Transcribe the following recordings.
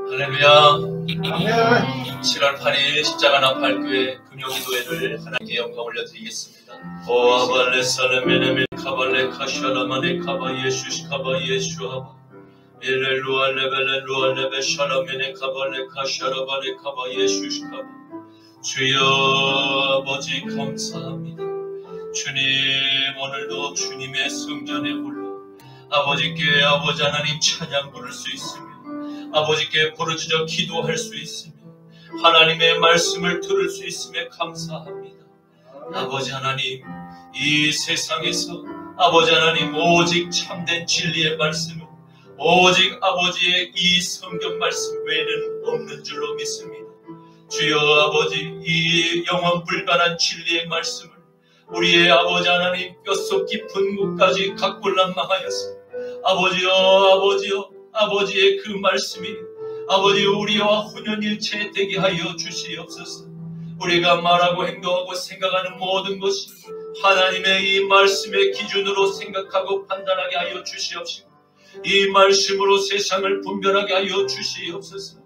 할렐루야. 7월 8일 십자가 나팔교회 금요기도회를 하나님께 영광 올려드리겠습니다. 오 아발레 살레메네메 카발레 카샤라마네 카바 예슈시 카바 예슈아바 엘렐루아 레벨렐루아 레벨 샤라메네 카발레 카샤라바네 카바 예슈시 카바. 주여 아버지 감사합니다. 주님, 오늘도 주님의 성전에 올라 아버지께 아버지 하나님 찬양 부를 수 있으며 아버지께 부르짖어 기도할 수 있으며 하나님의 말씀을 들을 수 있음에 감사합니다. 아버지 하나님, 이 세상에서 아버지 하나님 오직 참된 진리의 말씀은 오직 아버지의 이 성경 말씀 외에는 없는 줄로 믿습니다. 주여 아버지, 이 영원 불변한 진리의 말씀을 우리의 아버지 하나님 뼛속 깊은 곳까지 각골람망하여서 아버지여 아버지의 그 말씀이 아버지 우리와 혼연일체 되게 하여 주시옵소서. 우리가 말하고 행동하고 생각하는 모든 것이 하나님의 이 말씀의 기준으로 생각하고 판단하게 하여 주시옵시고 이 말씀으로 세상을 분별하게 하여 주시옵소서.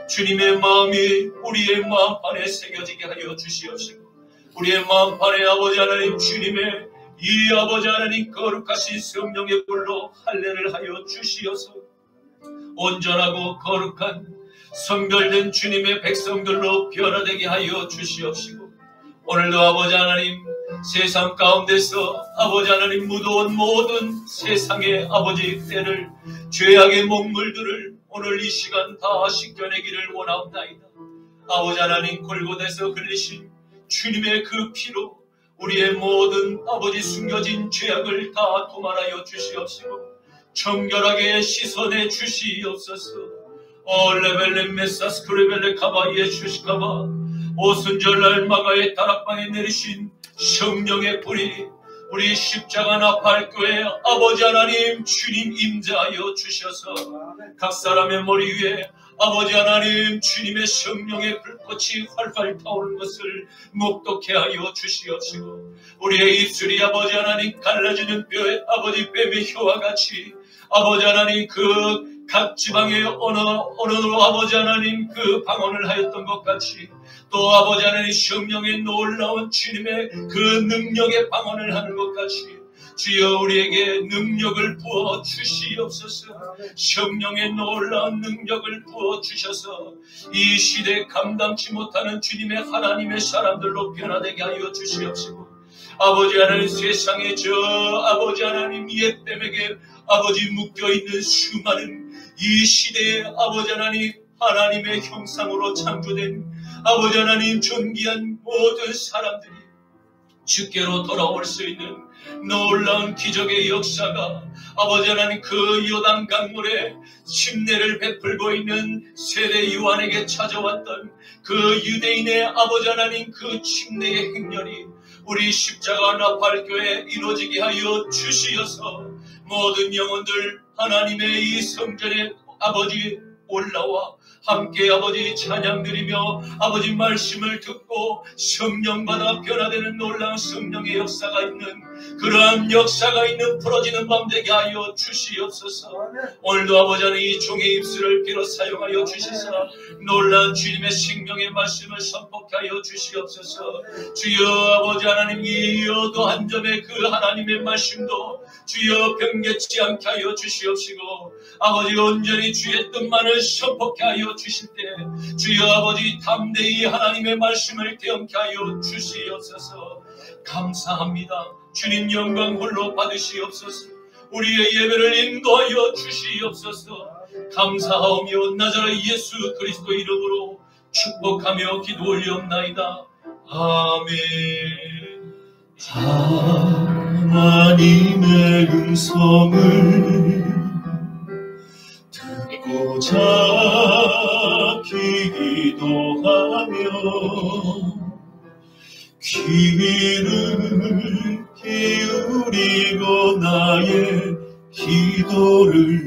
주님의 마음이 우리의 마음판에 새겨지게 하여 주시옵시고 우리의 마음판에 아버지 하나님 주님의 이 아버지 하나님 거룩하신 성령의 불로 할례를 하여 주시어서 온전하고 거룩한 성별된 주님의 백성들로 변화되게 하여 주시옵시고 오늘도 아버지 하나님 세상 가운데서 아버지 하나님 무더운 모든 세상의 아버지 때를 죄악의 목물들을 오늘 이 시간 다 씻겨내기를 원하옵나이다. 아버지 하나님 골고다에서 흘리신 주님의 그 피로 우리의 모든 아버지 숨겨진 죄악을 다 도말하여 주시옵시고 정결하게 씻어내 주시옵소서. 레벨레 메사스 크레벨레 카바 예수시카바 오순절날 마가의 다락방에 내리신 성령의 불이 우리 십자가 나팔교회 아버지 하나님 주님 임재하여 주셔서 각 사람의 머리 위에 아버지 하나님 주님의 성령의 불꽃이 활활 타오르는 것을 목독해 하여 주시옵시고 우리의 입술이 아버지 하나님 갈라지는 아버지 뱀의 혀와 같이 아버지 하나님 그 각 지방의 언어로 아버지 하나님 그 방언을 하였던 것 같이 또 아버지 하나님 성령의 놀라운 주님의 그 능력의 방언을 하는 것 같이 주여 우리에게 능력을 부어 주시옵소서. 성령의 놀라운 능력을 부어 주셔서 이 시대에 감당치 못하는 주님의 하나님의 사람들로 변화되게 하여 주시옵시고 아버지 하나님 세상에 저 아버지 하나님 옛뱀에게 아버지 묶여있는 수많은 이 시대에 아버지 하나님 하나님의 형상으로 창조된 아버지 하나님 존귀한 모든 사람들이 주께로 돌아올 수 있는 놀라운 기적의 역사가 아버지 하나님 그 요단 강물에 침례를 베풀고 있는 세례 요한에게 찾아왔던 그 유대인의 아버지 하나님 그 침례의 행렬이 우리 십자가 나팔교회에 이루어지게 하여 주시어서 모든 영혼들 하나님의 이 성전에 아버지 올라와 함께 아버지 찬양드리며 아버지 말씀을 듣고 성령받아 변화되는 놀라운 성령의 역사가 있는 그러한 역사가 있는 풀어지는 밤 되게 하여 주시옵소서. 오늘도 아버지 하나님 이 종의 입술을 비로 사용하여 주시사 놀라운 주님의 생명의 말씀을 선포케 하여 주시옵소서. 주여 아버지 하나님 이 여도 한 점의 그 하나님의 말씀도 주여 변개치 않게 하여 주시옵시고 아버지 온전히 주의 뜻만을 선포케 하여 주실 때 주여 아버지 담대히 하나님의 말씀을 대언케 하여 주시옵소서. 감사합니다. 주님 영광 홀로 받으시옵소서. 우리의 예배를 인도하여 주시옵소서. 감사하오며 나자렛 예수 그리스도 이름으로 축복하며 기도 올리옵나이다. 아멘. 하나님의 음성을 듣고자 기도하며 귀를 기울이고 나의 기도를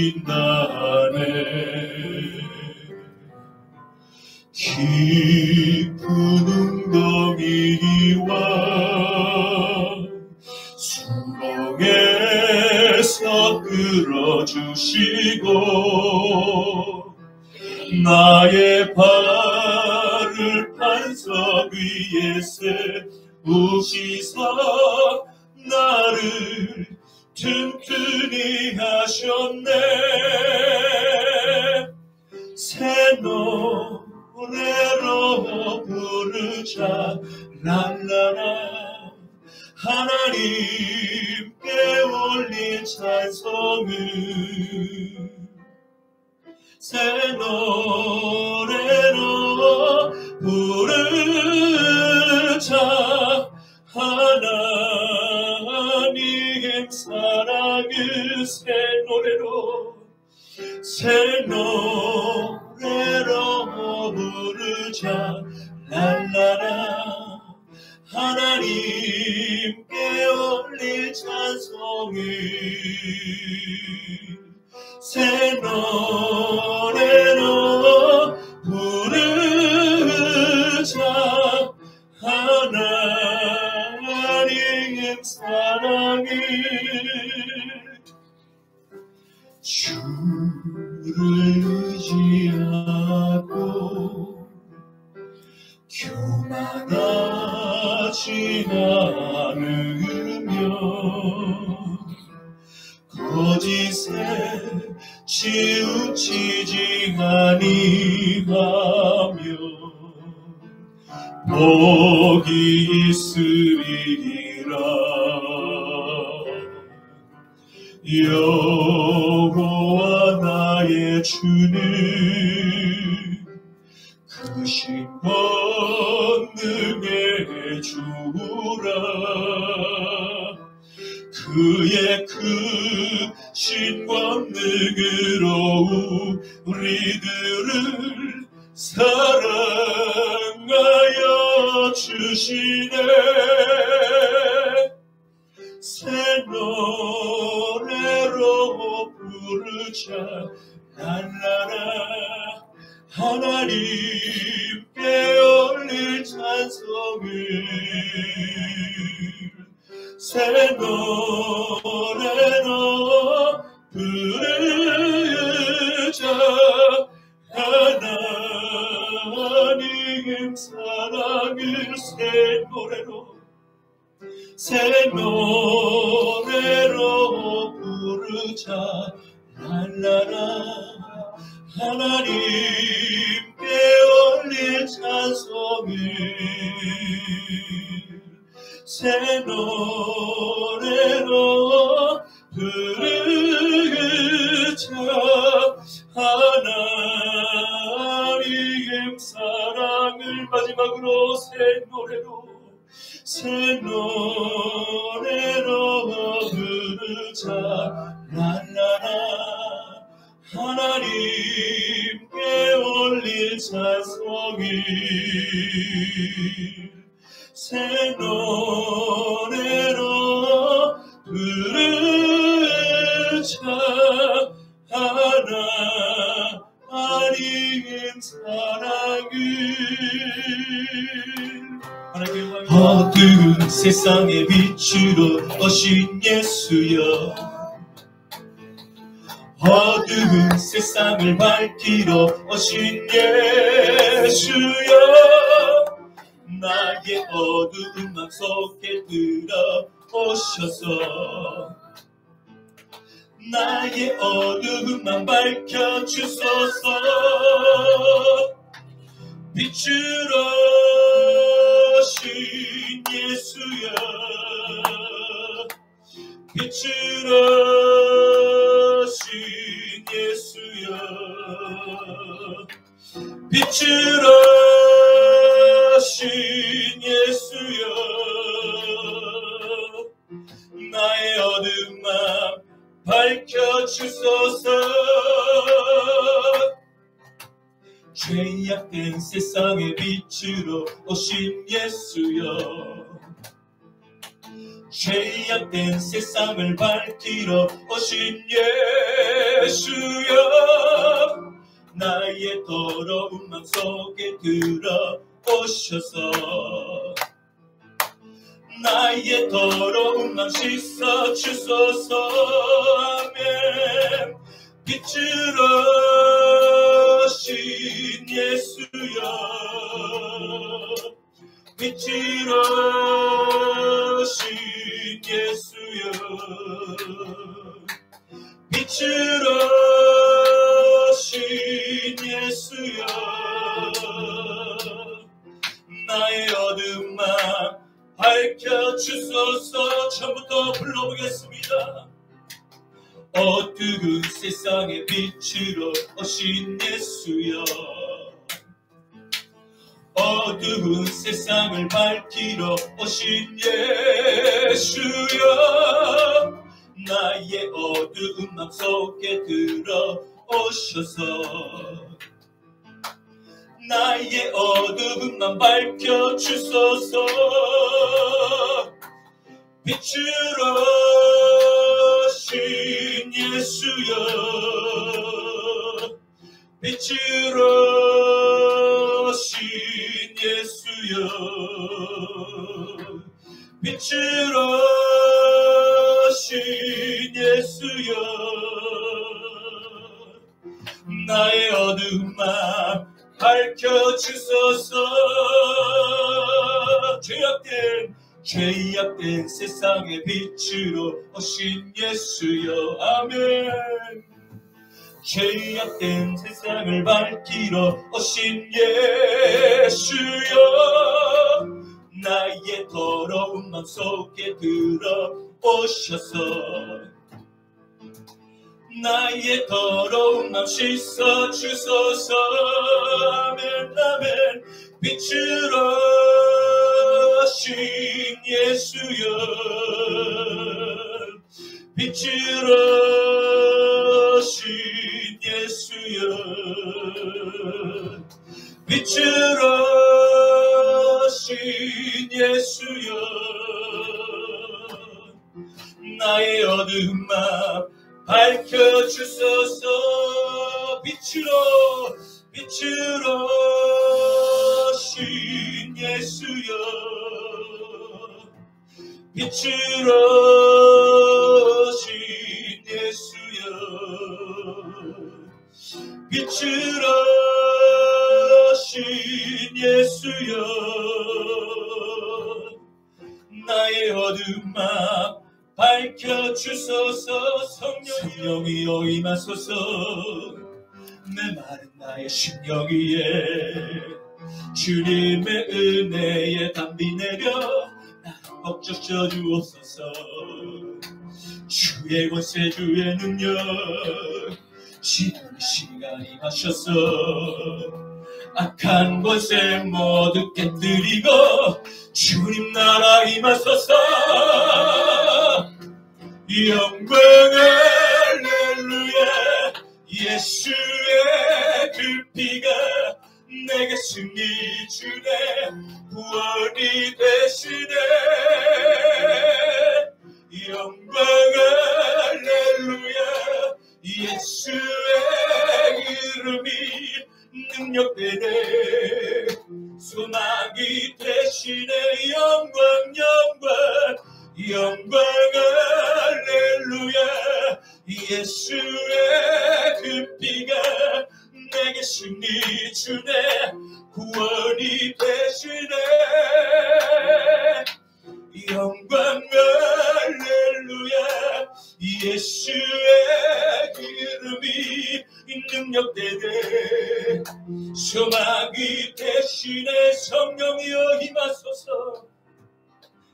들어주신다네. 깊은 웅덩이와 수렁에서 끌어주신 주시고 나의 발을 반석 위에 세우시사 나를 튼튼히 하셨네. 새 노래로 부르자 랄라라 하나님께 올린 찬송을 새 노래로 부르자 하나님 사랑을 새 노래로 부르자 랄라라 하나님께 올릴 찬송을 새 노래로 부르자 하나님 사랑을 주를 의지하고 교만하지 않으며 거짓에 치우치지 아니하며 복이 있으리라. 여호와 나의 주는 크신 권능의 주라. 그의 크신 권능으로 우리들을 사랑하여 주시네. 새 노래로 부르자 랄라라 하나님께 올릴 찬송을 새 노래로 부르자 하나님 사랑을 새 노래로 부르자 랄라라 하나님께 올릴 찬송을 새 노래로 부르자 하나님 사랑을 마지막으로 새 노래로 부르자 랄라라 하나님께 올릴 찬송을 새 노래로 부르자 하나님 사랑을 어두운 세상의 빛으로 오신 예수여 어두운 세상을 밝히러 오신 예수여 나의 어두운 맘 속에 들어오셔서 나의 어두운 맘 밝혀주소서 빛으로 오신 예수여 빛으로 오신 예수여 빛으로 오신 예수여 나의 어두운 맘 밝혀주소서 죄악된 세상의 빛으로 오신 예수여 죄악된 세상을 밝히러 오신 예수여 나의 더러운 맘 속에 들어오셔서 나의 더러운 맘 씻어 주소서. 아멘. 빛으로 오신 예수여, 빛으로 오신 예수여, 빛으로 오신 예수여, 나의 어두운 맘 밝혀주소서. 처음부터 불러보겠습니다. 어두운 세상의 빛으로 오신 예수여, 어두운 세상을 밝히러 오신 예수여, 나의 어두운 맘 속에 들어오셔서 나의 어두운 맘 밝혀주소서. 빛으로 오신 예수여, 빛으로 오신 예수여, 빛으로 오신 예수여, 나의 어두운 맘 밝혀주소서. 죄악된 세상의 빛으로 오신 예수여. 아멘. 죄악된 세상을 밝히러 오신 예수여, 나의 더러운 맘 속에 들어오셔서 나의 더러운 맘 씻어 주소서. 아멘 아멘. 빛으로 오신 예수여, 빛으로 오신 예수여, 빛으로 오신 예수여, 나의 어두운 맘 밝혀주소서. 빛으로 오신 예수여, 빛으로 오신 예수여, 빛으로 오신 예수여, 나의 어두운 맘 밝혀주소서. 성령이여 임하소서. 메마른 나의 심령 위에 주님의 은혜에 담비 내려 나를 벅적여 주옵소서. 주의 권세 주의 능력 지금 시간 임하셔서 악한 권세 모두 깨뜨리고 주님 나라 임하소서. 영광 할렐루야. 예수의 그 피가 내게 승리 주네, 구원이 되시네. 영광 할렐루야. 예수의 이름이 능력되네, 소망이 되시네. 영광 할렐루야. 예수의 그 피가 내게 승리 주네, 구원이 되시네. 영광 할렐루야. 예수의 이름이 능력되네, 소망이 되시네. 성령이여 임하소서.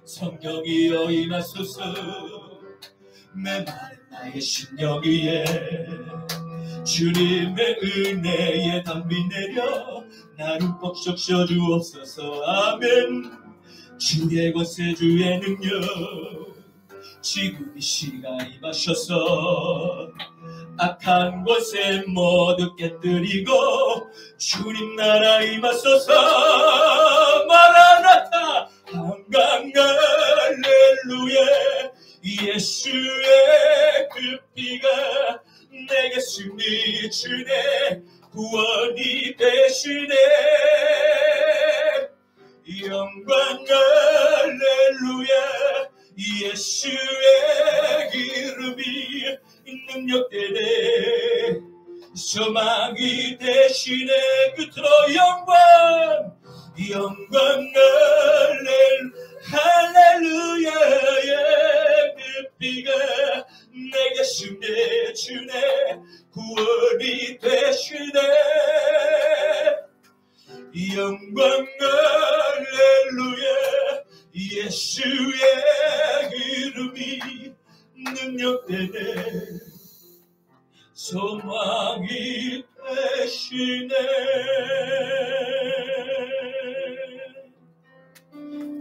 성령이여 임하소서. 메마른 나의 심령 위에 주님의 은혜에 담비 내려 나를 벅적여 주옵소서. 아멘. 주의 권세 주의 능력 지금 이 시간 임하셔서 악한 권세 모두 깨뜨리고 주님 나라 임하소서. 마라나타. 한강 할렐루야. 예수의 그 피가 내게 승리 주네, 구원이 되시네. 영광 할렐루야. 예수의 이름이 능력되네. 소망이 대신에 끝으로 영광 할렐루야의 그 피가 내게 숨겨주네. 구원이 되시네. 영광 할렐루야. 예수의 이름이 능력되네. 소망이 되시네.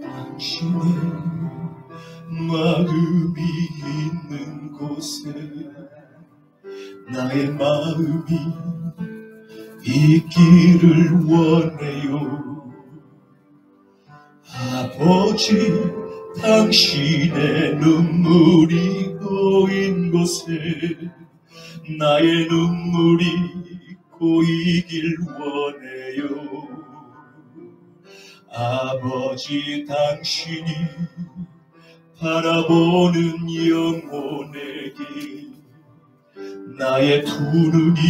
당신의 마음이 있는 곳에 나의 마음이 있기를 원해요. 아버지, 당신의 눈물이 고인 곳에 나의 눈물이 고이길 원해요. 아버지, 당신이 바라보는 영혼에게 나의 두 눈이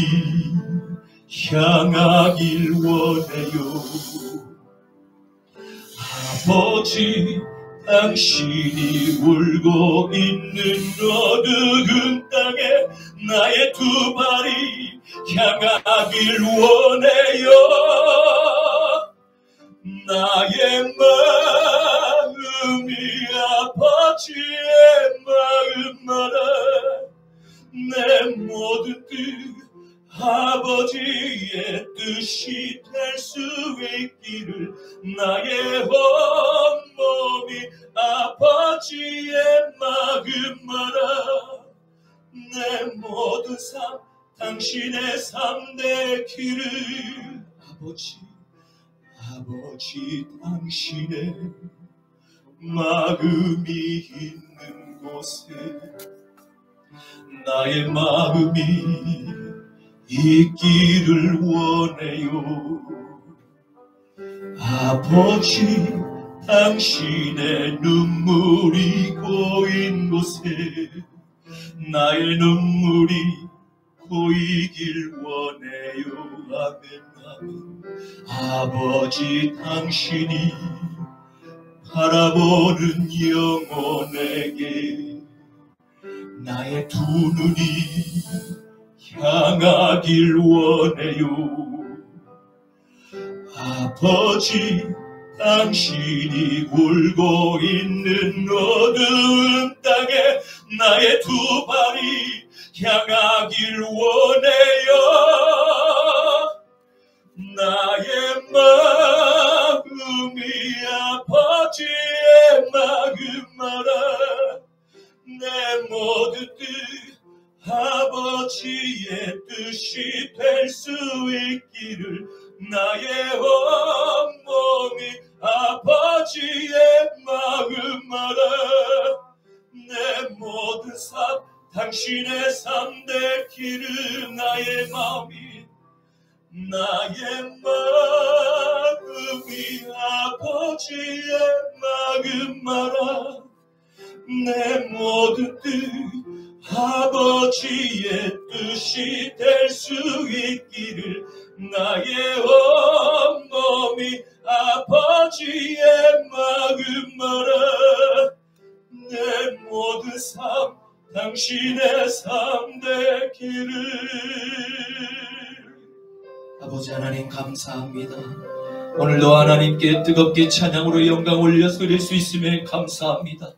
향하길 원해요. 아버지, 당신이 울고 있는 어두운 땅에 나의 두 발이 향하길 원해요. 나의 마음이 아버지의 마음마다 내 모든 뜻 아버지의 뜻이 될 수 있기를. 나의 온몸이 아버지의 마음마다 내 모든 삶 당신의 삶 되기를. 아버지, 당신의 마음이 있는 곳에 나의 마음이 있기를 원해요. 아버지, 당신의 눈물이 고인 곳에 나의 눈물이 고이길 원해요. 아멘, 아멘. 아버지, 당신이 바라보는 영혼에게 나의 두 눈이 향하길 원해요. 아버지, 당신이 울고 있는 어두운 땅에 나의 두 발이 향하길 원해요. 나의 마음이 아버지의 마음마다 내 모든 뜻 아버지의 뜻이 될 수 있기를. 나의 온몸이 아버지의 마음마다 내 모든 삶 당신의 삶 되기를. 나의 마음이 아버지의 마음마다 내 모든 뜻 아버지의 뜻이 될 수 있기를. 나의 온몸이 아버지의 마음마다 내 모든 삶 당신의 삶 되기를. 아버지 하나님, 감사합니다. 오늘도 하나님께 뜨겁게 찬양으로 영광 올려 드릴 수 있음에 감사합니다.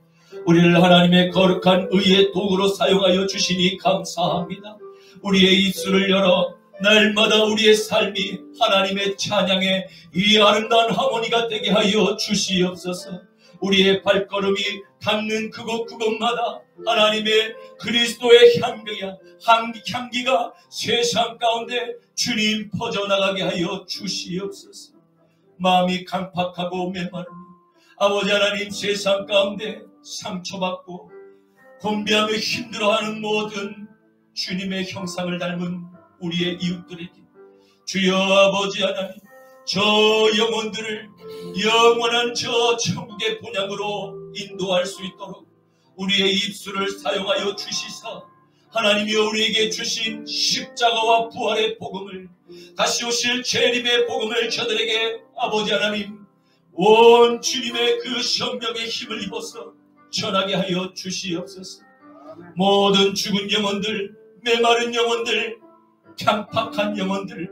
우리를 하나님의 거룩한 의의 도구로 사용하여 주시니 감사합니다. 우리의 입술을 열어 날마다 우리의 삶이 하나님의 찬양의 이 아름다운 하모니가 되게 하여 주시옵소서. 우리의 발걸음이 닿는 그곳마다 하나님의 그리스도의 향기가 세상 가운데 주님 퍼져나가게 하여 주시옵소서. 마음이 강팍하고 메마르니 아버지 하나님, 세상 가운데 상처받고 곤비하며 힘들어하는 모든 주님의 형상을 닮은 우리의 이웃들에게 주여 아버지 하나님, 저 영혼들을 영원한 저 천국의 본향으로 인도할 수 있도록 우리의 입술을 사용하여 주시사 하나님이 우리에게 주신 십자가와 부활의 복음을, 다시 오실 재림의 복음을 저들에게 아버지 하나님 온 주님의 그 성령의 힘을 입어서 전하게 하여 주시옵소서. 모든 죽은 영혼들, 메마른 영혼들, 편팍한 영혼들,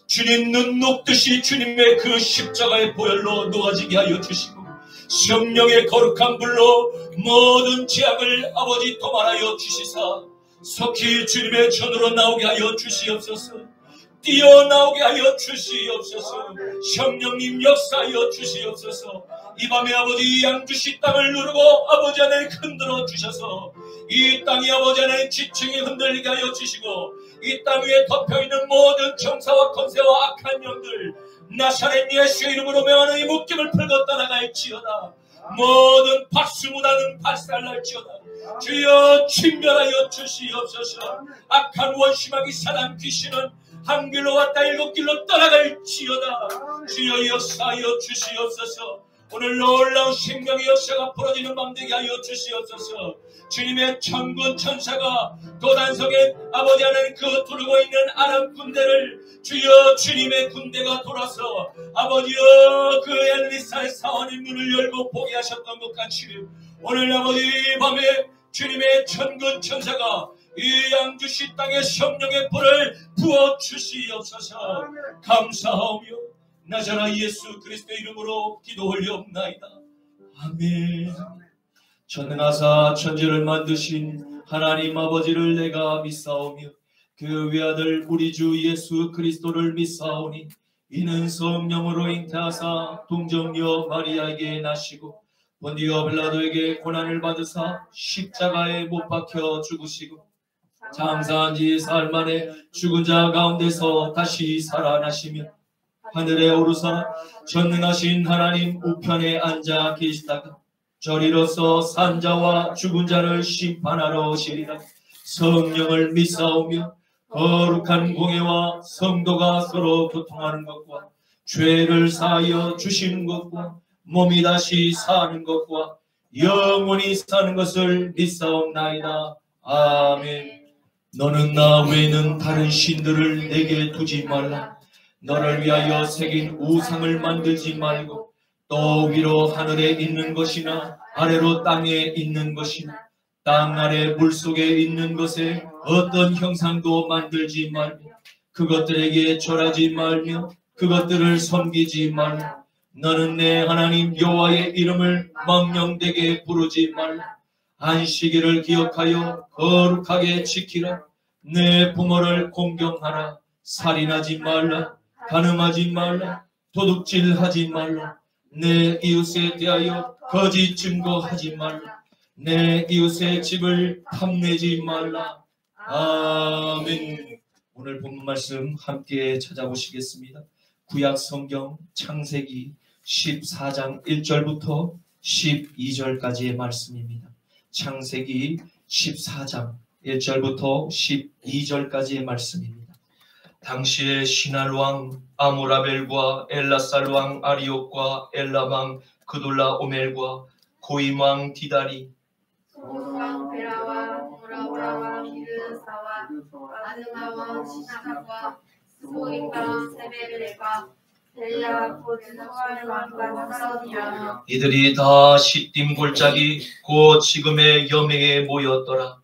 주님 눈 녹듯이 주님의 그 십자가의 보혈로 녹아지게 하여 주시고 성령의 거룩한 불로 모든 죄악을 아버지 도말하여 주시사 속히 주님의 전으로 나오게 하여 주시옵소서. 뛰어나오게 하여 주시옵소서. 성령님 역사하여 주시옵소서. 이 밤에 아버지 양주시 땅을 누르고 아버지 하나님 흔들어 주셔서 이 땅이 아버지 하나님 지층이 흔들리게 하여 주시고 이 땅 위에 덮여있는 모든 정사와 권세와 악한 영들 나사렛 예수의 이름으로 명하는 이 묶임을 풀고 떠나갈지어다. 모든 박수무다는 발살날지어다. 주여 침멸하여 주시옵소서. 악한 원심하기 사람 귀신은 한 길로 왔다 일곱 길로 떠나갈지어다. 주여 역사하여 주시옵소서. 오늘 놀라운 생명의 역사가 벌어지는 밤 되게 하여 주시옵소서. 주님의 천군 천사가 도단성에 아버지 하나님 그 두르고 있는 아람 군대를 주여 주님의 군대가 돌아서 아버지여 그 엘리사의 사원의 눈을 열고 보게 하셨던 것 같이 오늘 아버지 밤에 주님의 천군 천사가 이 양주시 땅에 성령의 불을 부어 주시옵소서. 감사하오며 나자라 예수 그리스도의 이름으로 기도 올려옵나이다. 아멘. 전능하사 천지를 만드신 하나님 아버지를 내가 믿사오며 그 외아들 우리 주 예수 그리스도를 믿사오니 이는 성령으로 잉태하사 동정녀 마리아에게 나시고 본디오 빌라도에게 고난을 받으사 십자가에 못 박혀 죽으시고 장사한 지 사흘 만에 죽은 자 가운데서 다시 살아나시며 하늘에 오르사 전능하신 하나님 우편에 앉아 계시다가 저리로서 산자와 죽은 자를 심판하러 오시리라. 성령을 믿사오며 거룩한 공예와 성도가 서로 교통하는 것과 죄를 사하여 주시는 것과 몸이 다시 사는 것과 영원히 사는 것을 믿사옵나이다. 아멘. 너는 나 외에는 다른 신들을 내게 두지 말라. 너를 위하여 새긴 우상을 만들지 말고 또 위로 하늘에 있는 것이나 아래로 땅에 있는 것이나 땅 아래 물속에 있는 것에 어떤 형상도 만들지 말며 그것들에게 절하지 말며 그것들을 섬기지 말라. 너는 내 하나님 여호와의 이름을 망령되게 부르지 말라. 안식일을 기억하여 거룩하게 지키라. 내 부모를 공경하라. 살인하지 말라. 간음하지 말라. 도둑질하지 말라. 내 이웃에 대하여 거짓 증거하지 말라. 내 이웃의 집을 탐내지 말라. 아멘. 오늘 본문 말씀 함께 찾아보시겠습니다. 구약 성경 창세기 14장 1절부터 12절까지의 말씀입니다. 창세기 14장 1절부터 12절까지의 말씀입니다. 당시에 시날 왕 아무라벨과 엘라살 왕 아리옥과 엘람 왕 그돌라 오멜과 고임 왕 디다리 소왕 베라와 모라오라와 비르사와 아드마와 시나각과 스보임과 세베르레과 벨라 고드노알 왕과 싸우니라. 이들이 다 시딤 골짜기 곧 지금의 여맹에 모였더라.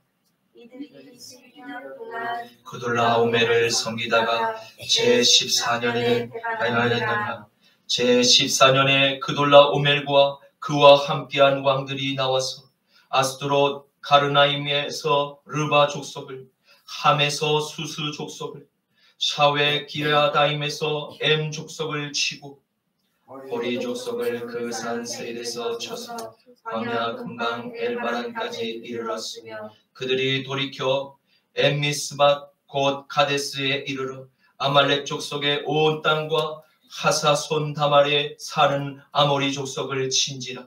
이들이 12년 동안 그돌라 오멜을 섬기다가 제14년에 발견하였더라. 제14년에 그돌라 오멜과 그와 함께한 왕들이 나와서 아스드롯 가르나임에서 르바 족속을, 함에서 수스 족속을, 샤웨 기르아다임에서 엠 족속을 치고 호리 족속을 그 산 세일에서 쳐서 광야 금방 엘바란까지 이르렀으며 그들이 돌이켜 엠미스밭 곧 가데스에 이르러 아말렉 족속의 온 땅과 하사손 다말에 사는 아모리 족속을 친지라.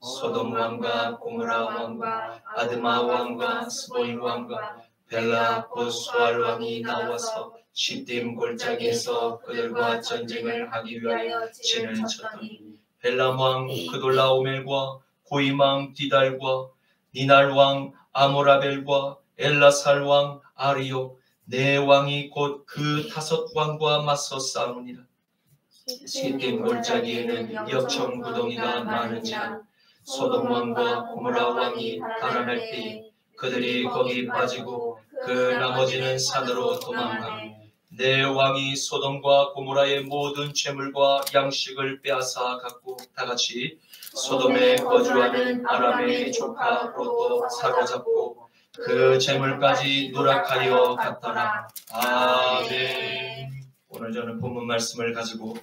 소돔 왕과 고모라 왕과 아드마 왕과 스보임 왕과 벨라 곧 수알 왕이 나와서 시딤 골짜기에서 그들과 전쟁을 하기 위하여 진을 쳤더니 벨람 왕 그돌라 오멜과 고임 왕 디달과 니날 왕 아모라벨과 엘라살 왕 아리오 네 왕이 곧 그 5 왕과 맞서 싸우니라. 시딤 골짜기에는 역청구덩이가 많은지라 소돔 왕과 고모라 왕이 달아날 때에 그들이 거기 빠지고 그 나머지는 산으로 도망하니 내 왕이 소돔과 고모라의 모든 재물과 양식을 빼앗아 갖고 다같이 소돔에 거주하는 아람의 조카 롯도 사로잡고 그 재물까지 누락하여 갔더라. 아멘. 오늘 저는 본문 말씀을 가지고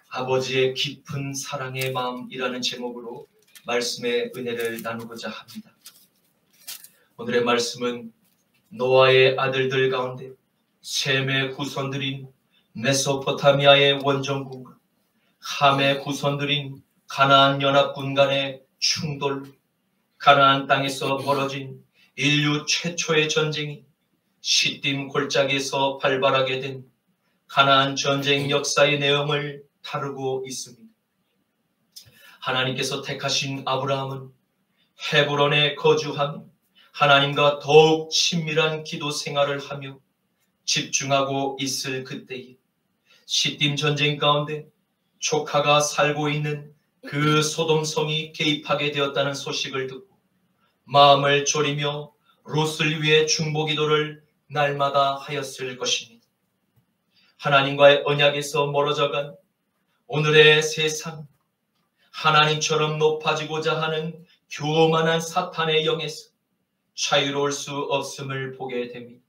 아버지의 깊은 사랑의 마음이라는 제목으로 말씀의 은혜를 나누고자 합니다. 오늘의 말씀은 노아의 아들들 가운데 셈의 후손들인 메소포타미아의 원정군과 함의 후손들인 가나안 연합군 간의 충돌, 가나안 땅에서 벌어진 인류 최초의 전쟁이 시딤 골짜기에서 발발하게 된 가나안 전쟁 역사의 내용을 다루고 있습니다. 하나님께서 택하신 아브라함은 헤브론에 거주하며 하나님과 더욱 친밀한 기도 생활을 하며 집중하고 있을 그때에 시딤 전쟁 가운데 조카가 살고 있는 그 소돔성이 개입하게 되었다는 소식을 듣고 마음을 졸이며 롯을 위해 중보기도를 날마다 하였을 것입니다. 하나님과의 언약에서 멀어져간 오늘의 세상, 하나님처럼 높아지고자 하는 교만한 사탄의 영에서 자유로울 수 없음을 보게 됩니다.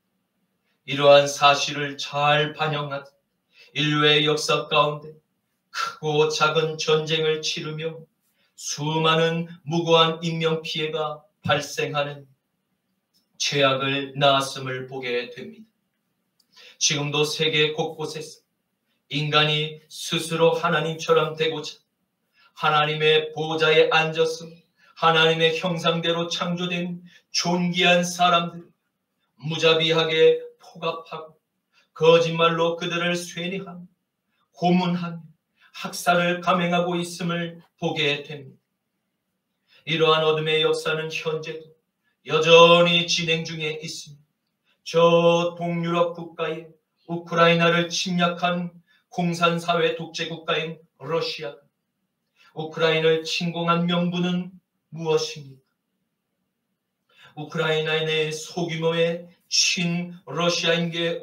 이러한 사실을 잘 반영하듯 인류의 역사 가운데 크고 작은 전쟁을 치르며 수많은 무고한 인명피해가 발생하는 죄악을 낳았음을 보게 됩니다. 지금도 세계 곳곳에서 인간이 스스로 하나님처럼 되고자 하나님의 보좌에 앉아서 하나님의 형상대로 창조된 존귀한 사람들 무자비하게 포갑하고 거짓말로 그들을 쇠뇌하며 고문하며 학살을 감행하고 있음을 보게 됩니다. 이러한 어둠의 역사는 현재도 여전히 진행 중에 있습니다. 저 동유럽 국가의 우크라이나를 침략한 공산사회 독재 국가인 러시아가 우크라이나를 침공한 명분은 무엇입니까? 우크라이나 내 소규모의 친러시아인계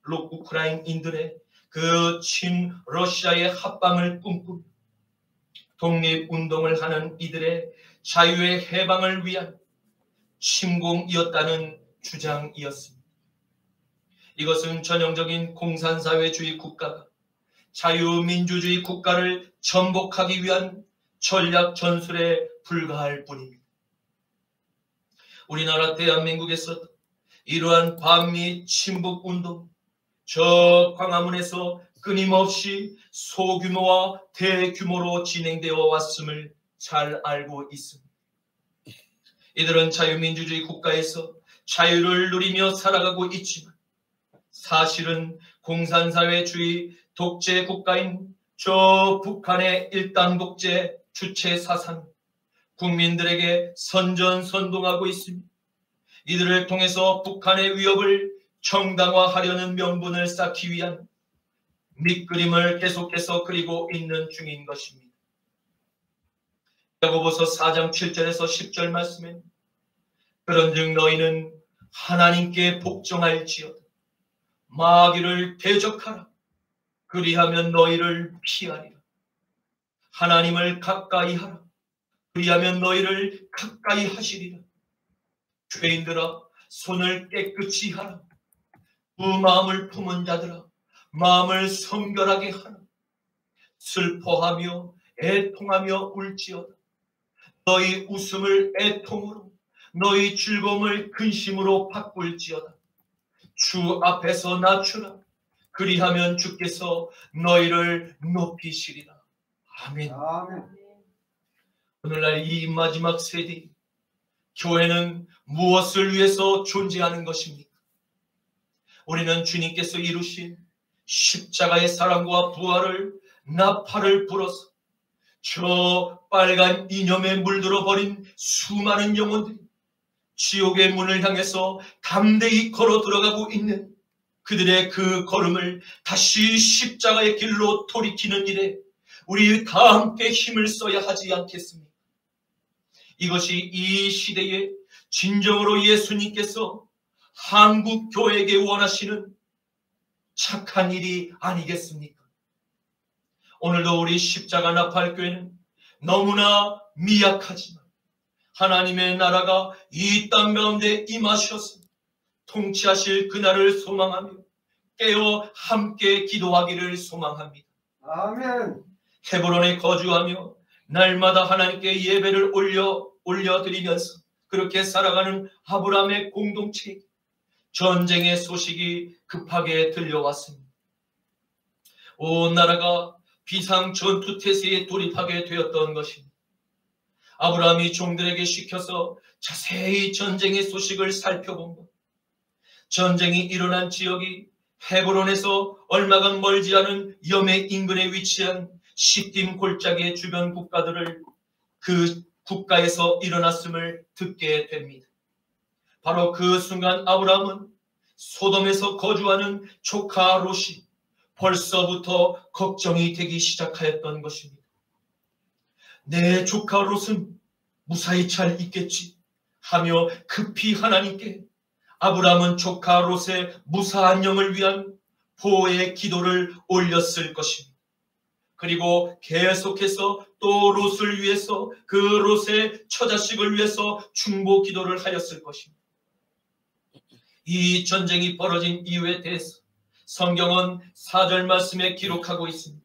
우크라이나인들의 그 친러시아의 합방을 꿈꾸며 독립운동을 하는 이들의 자유의 해방을 위한 침공이었다는 주장이었습니다. 이것은 전형적인 공산사회주의 국가가 자유민주주의 국가를 전복하기 위한 전략 전술에 불과할 뿐입니다. 우리나라 대한민국에서 이러한 반미 친북운동, 저 광화문에서 끊임없이 소규모와 대규모로 진행되어 왔음을 잘 알고 있습니다. 이들은 자유민주주의 국가에서 자유를 누리며 살아가고 있지만 사실은 공산사회주의 독재 국가인 저 북한의 일당 독재 주체 사상 국민들에게 선전선동하고 있습니다. 이들을 통해서 북한의 위협을 정당화하려는 명분을 쌓기 위한 밑그림을 계속해서 그리고 있는 중인 것입니다. 야고보서 4장 7절에서 10절 말씀에 그런즉 너희는 하나님께 복종할지어다. 마귀를 대적하라. 그리하면 너희를 피하리라. 하나님을 가까이 하라. 그리하면 너희를 가까이 하시리라. 죄인들아 손을 깨끗이 하라. 두 마음을 품은 자들아 마음을 성결하게 하라. 슬퍼하며 애통하며 울지어다. 너희 웃음을 애통으로 너희 즐거움을 근심으로 바꿀지어다. 주 앞에서 낮추라. 그리하면 주께서 너희를 높이시리라. 아멘. 오늘날 이 마지막 세대 교회는 무엇을 위해서 존재하는 것입니까? 우리는 주님께서 이루신 십자가의 사랑과 부활을 나팔을 불어서 저 빨간 이념에 물들어 버린 수많은 영혼들이 지옥의 문을 향해서 담대히 걸어 들어가고 있는 그들의 그 걸음을 다시 십자가의 길로 돌이키는 일에 우리 다 함께 힘을 써야 하지 않겠습니까? 이것이 이 시대에 진정으로 예수님께서 한국 교회에게 원하시는 착한 일이 아니겠습니까? 오늘도 우리 십자가 나팔교회는 너무나 미약하지만 하나님의 나라가 이 땅 가운데 임하셔서 통치하실 그날을 소망하며 깨어 함께 기도하기를 소망합니다. 아멘. 헤브론에 거주하며 날마다 하나님께 예배를 올려드리면서 그렇게 살아가는 아브라함의 공동체에 전쟁의 소식이 급하게 들려왔습니다. 온 나라가 비상 전투태세에 돌입하게 되었던 것입니다. 아브라함이 종들에게 시켜서 자세히 전쟁의 소식을 살펴본 것. 전쟁이 일어난 지역이 헤브론에서 얼마간 멀지 않은 염해 인근에 위치한 시딤 골짜기의 주변 국가들을 그 국가에서 일어났음을 듣게 됩니다. 바로 그 순간 아브라함은 소돔에서 거주하는 조카 롯이 벌써부터 걱정이 되기 시작하였던 것입니다. 내 조카 롯은 무사히 잘 있겠지 하며 급히 하나님께 아브라함은 조카 롯의 무사한 영을 위한 보호의 기도를 올렸을 것입니다. 그리고 계속해서 또 롯을 위해서 그 롯의 처자식을 위해서 중보 기도를 하였을 것입니다. 이 전쟁이 벌어진 이유에 대해서 성경은 4절 말씀에 기록하고 있습니다.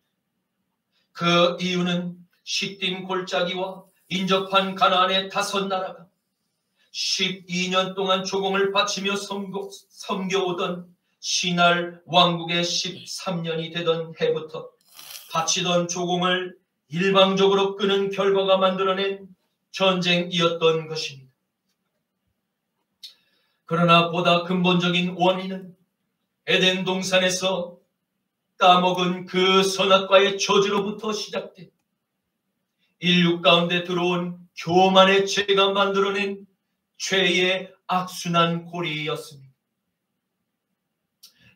그 이유는 시딤 골짜기와 인접한 가나안의 5나라가 12년 동안 조공을 바치며 섬겨오던 시날 왕국의 13년이 되던 해부터 바치던 조공을 일방적으로 끄는 결과가 만들어낸 전쟁이었던 것입니다. 그러나 보다 근본적인 원인은 에덴 동산에서 따먹은 그 선악과의 저주로부터 시작돼 인류 가운데 들어온 교만의 죄가 만들어낸 죄의 악순환 고리였습니다.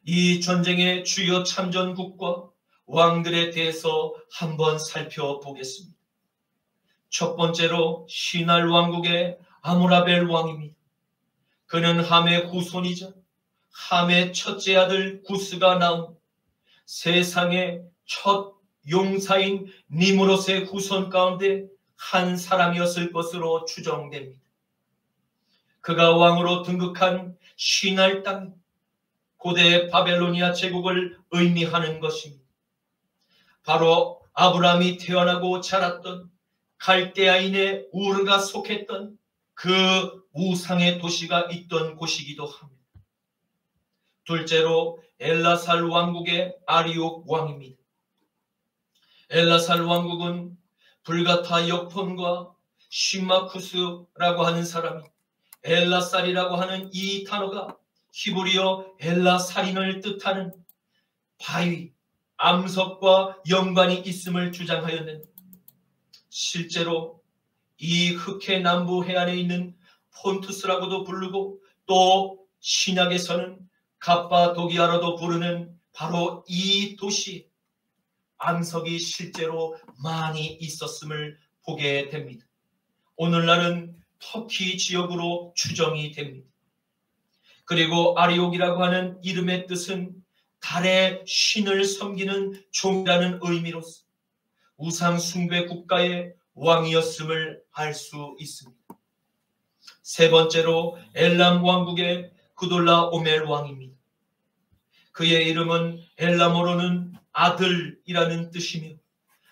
이 전쟁의 주요 참전국과 왕들에 대해서 한번 살펴보겠습니다. 첫 번째로 시날 왕국의 아므라벨 왕입니다. 그는 함의 후손이자 함의 첫째 아들 구스가 낳은 세상의 첫 용사인 니므롯의 후손 가운데 한 사람이었을 것으로 추정됩니다. 그가 왕으로 등극한 시날 땅, 고대 바벨로니아 제국을 의미하는 것입니다. 바로 아브라함이 태어나고 자랐던 갈대아인의 우르가 속했던 그 우상의 도시가 있던 곳이기도 합니다. 둘째로 엘라살 왕국의 아리옥 왕입니다. 엘라살 왕국은 불가타 역폰과 시마쿠스라고 하는 사람이 엘라살이라고 하는 이 단어가 히브리어 엘라살인을 뜻하는 바위, 암석과 연관이 있음을 주장하였는데 실제로 이 흑해 남부 해안에 있는 폰투스라고도 부르고 또 신약에서는 갑바도기아로도 부르는 바로 이 도시 암석이 실제로 많이 있었음을 보게 됩니다. 오늘날은 터키 지역으로 추정이 됩니다. 그리고 아리옥이라고 하는 이름의 뜻은 달의 신을 섬기는 종이라는 의미로서 우상 숭배 국가의 왕이었음을 알 수 있습니다. 세 번째로 엘람 왕국의 구돌라 오멜 왕입니다. 그의 이름은 엘람어로는 아들이라는 뜻이며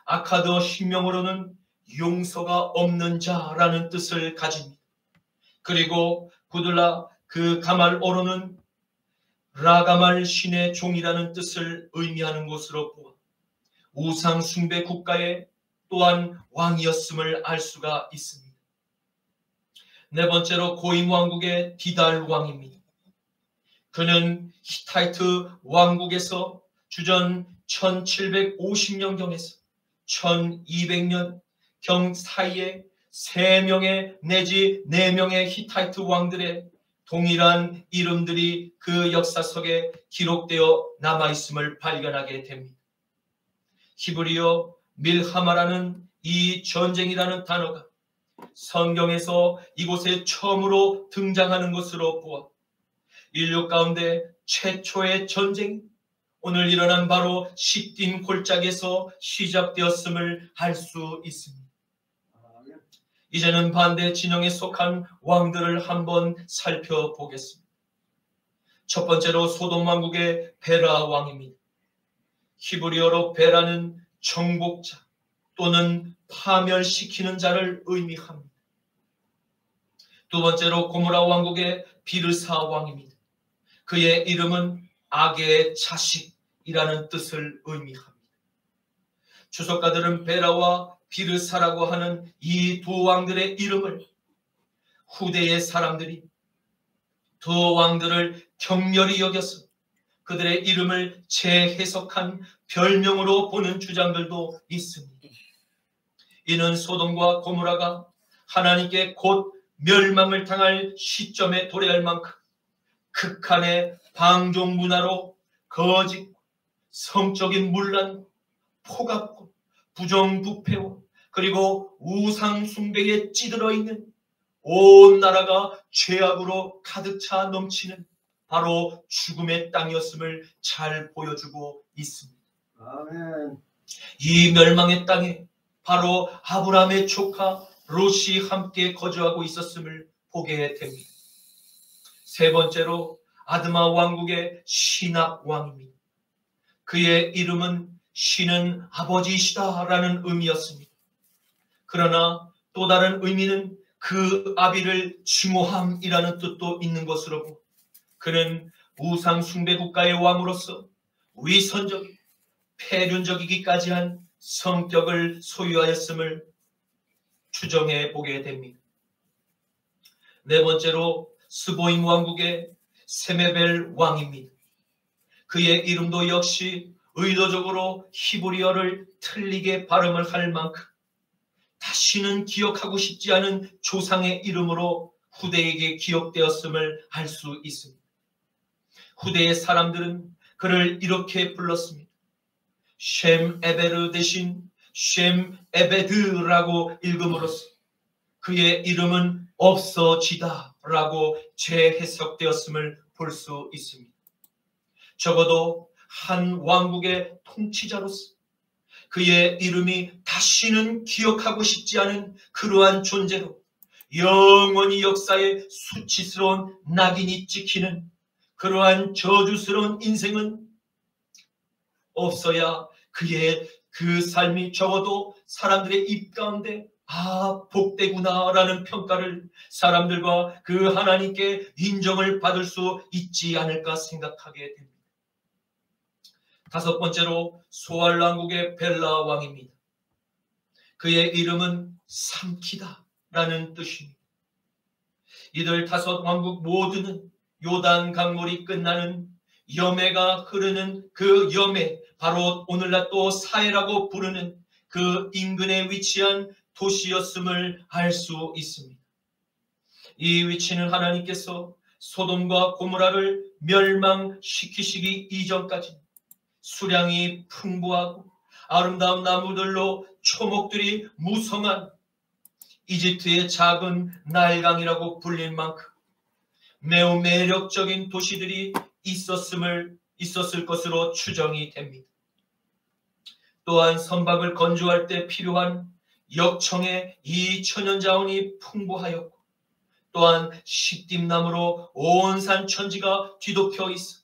아카드 신명으로는 용서가 없는 자라는 뜻을 가집니다. 그리고 구돌라 그 가말어로는 라가말 신의 종이라는 뜻을 의미하는 것으로 보아 우상 숭배 국가의 또한 왕이었음을 알 수가 있습니다. 네 번째로 고임 왕국의 디달 왕입니다. 그는 히타이트 왕국에서 주전 1750년경에서 1200년 경 사이에 3명의 내지 4명의 히타이트 왕들의 동일한 이름들이 그 역사석에 기록되어 남아있음을 발견하게 됩니다. 히브리어 밀하마라는 이 전쟁이라는 단어가 성경에서 이곳에 처음으로 등장하는 것으로 보아 인류 가운데 최초의 전쟁이 오늘 일어난 바로 시딘 골짜기에서 시작되었음을 알 수 있습니다. 이제는 반대 진영에 속한 왕들을 한번 살펴보겠습니다. 첫 번째로 소돔 왕국의 베라 왕입니다. 히브리어로 베라는 정복자 또는 파멸시키는 자를 의미합니다. 두 번째로 고모라 왕국의 비르사 왕입니다. 그의 이름은 악의 자식이라는 뜻을 의미합니다. 주석가들은 베라와 비르사라고 하는 이 두 왕들의 이름을 후대의 사람들이 두 왕들을 격렬히 여겨서 그들의 이름을 재해석한 별명으로 보는 주장들도 있습니다. 이는 소돔과 고모라가 하나님께 곧 멸망을 당할 시점에 도래할 만큼 극한의 방종 문화로 거짓, 성적인 문란, 폭압과 부정부패와 그리고 우상 숭배에 찌들어 있는 온 나라가 죄악으로 가득 차 넘치는 바로 죽음의 땅이었음을 잘 보여주고 있습니다. 아멘. 이 멸망의 땅에 바로 아브라함의 조카 롯이 함께 거주하고 있었음을 보게 됩니다. 세 번째로 아드마 왕국의 시납 왕입니다. 그의 이름은 신은 아버지이시다라는 의미였습니다. 그러나 또 다른 의미는 그 아비를 증오함이라는 뜻도 있는 것으로 보고 그는 우상 숭배 국가의 왕으로서 위선적이고 폐륜적이기까지 한 성격을 소유하였음을 추정해 보게 됩니다. 네 번째로 스보임 왕국의 세메벨 왕입니다. 그의 이름도 역시 의도적으로 히브리어를 틀리게 발음을 할 만큼 다시는 기억하고 싶지 않은 조상의 이름으로 후대에게 기억되었음을 알 수 있습니다. 후대의 사람들은 그를 이렇게 불렀습니다. 셴 에베르 대신 셴 에베드라고 읽음으로써 그의 이름은 없어지다 라고 재해석되었음을 볼 수 있습니다. 적어도 한 왕국의 통치자로서 그의 이름이 다시는 기억하고 싶지 않은 그러한 존재로 영원히 역사에 수치스러운 낙인이 찍히는 그러한 저주스러운 인생은 없어야 그의 그 삶이 적어도 사람들의 입 가운데 복되구나 라는 평가를 사람들과 그 하나님께 인정을 받을 수 있지 않을까 생각하게 됩니다. 다섯 번째로 소알 왕국의 벨라 왕입니다. 그의 이름은 삼키다 라는 뜻입니다. 이들 다섯 왕국 모두는 요단 강물이 끝나는 여매가 흐르는 그 여매, 바로 오늘날 또 사해라고 부르는 그 인근에 위치한 도시였음을 알 수 있습니다. 이 위치는 하나님께서 소돔과 고모라를 멸망시키시기 이전까지 수량이 풍부하고 아름다운 나무들로 초목들이 무성한 이집트의 작은 나일강이라고 불릴 만큼 매우 매력적인 도시들이 있었을 것으로 추정이 됩니다. 또한 선박을 건조할 때 필요한 역청의 이 천연자원이 풍부하였고 또한 식dim나무로 온 산 천지가 뒤덮여 있어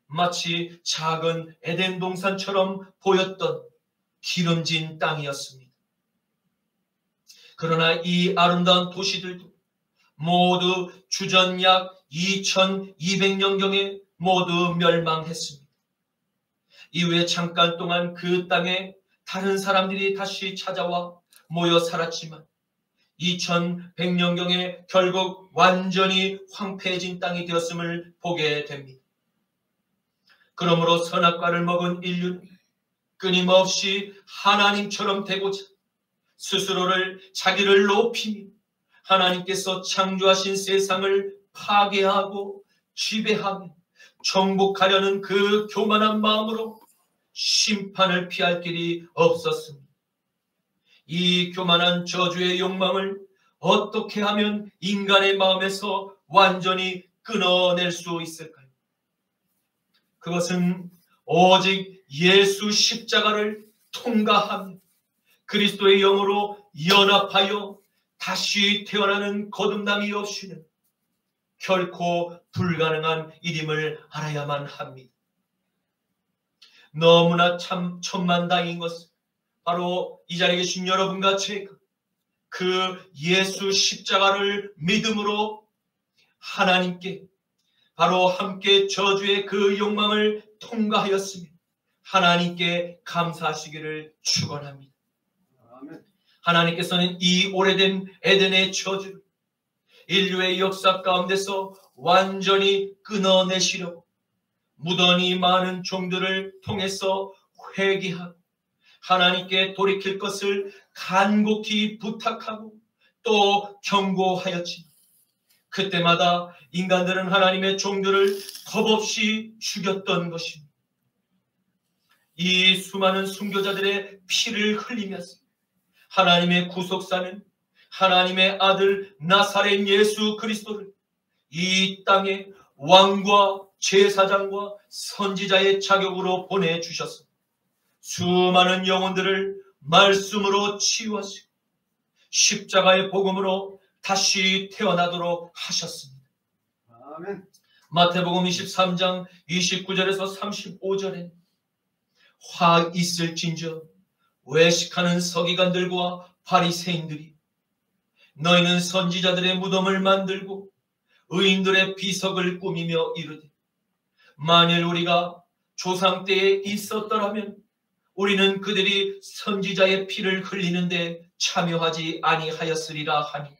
마치 작은 에덴 동산처럼 보였던 기름진 땅이었습니다. 그러나 이 아름다운 도시들도 모두 주전 약 2200년경에 모두 멸망했습니다. 이후에 잠깐 동안 그 땅에 다른 사람들이 다시 찾아와 모여 살았지만 2100년경에 결국 완전히 황폐해진 땅이 되었음을 보게 됩니다. 그러므로 선악과를 먹은 인류는 끊임없이 하나님처럼 되고자 스스로를 자기를 높이며 하나님께서 창조하신 세상을 파괴하고 지배하며 정복하려는 그 교만한 마음으로 심판을 피할 길이 없었습니다. 이 교만한 저주의 욕망을 어떻게 하면 인간의 마음에서 완전히 끊어낼 수 있을까요? 그것은 오직 예수 십자가를 통과하며 그리스도의 영으로 연합하여 다시 태어나는 거듭남이 없이는 결코 불가능한 일임을 알아야만 합니다. 너무나 참 천만다행인 것은 바로 이 자리에 계신 여러분과 제가 그 예수 십자가를 믿음으로 하나님께 바로 함께 저주의 그 욕망을 통과하였으며 하나님께 감사하시기를 축원합니다. 하나님께서는 이 오래된 에덴의 저주를 인류의 역사 가운데서 완전히 끊어내시려고 무던히 많은 종들을 통해서 회개하고 하나님께 돌이킬 것을 간곡히 부탁하고 또 경고하였지만 그때마다 인간들은 하나님의 종들을 겁없이 죽였던 것입니다. 이 수많은 순교자들의 피를 흘리면서 하나님의 구속사는 하나님의 아들 나사렛 예수 그리스도를 이 땅에 왕과 제사장과 선지자의 자격으로 보내주셨습니다. 수많은 영혼들을 말씀으로 치유하시고 십자가의 복음으로 다시 태어나도록 하셨습니다. 아멘. 마태복음 23장 29절에서 35절에 화 있을진저 외식하는 서기관들과 바리새인들이 너희는 선지자들의 무덤을 만들고 의인들의 비석을 꾸미며 이르되 만일 우리가 조상 때에 있었더라면 우리는 그들이 선지자의 피를 흘리는데 참여하지 아니하였으리라 하니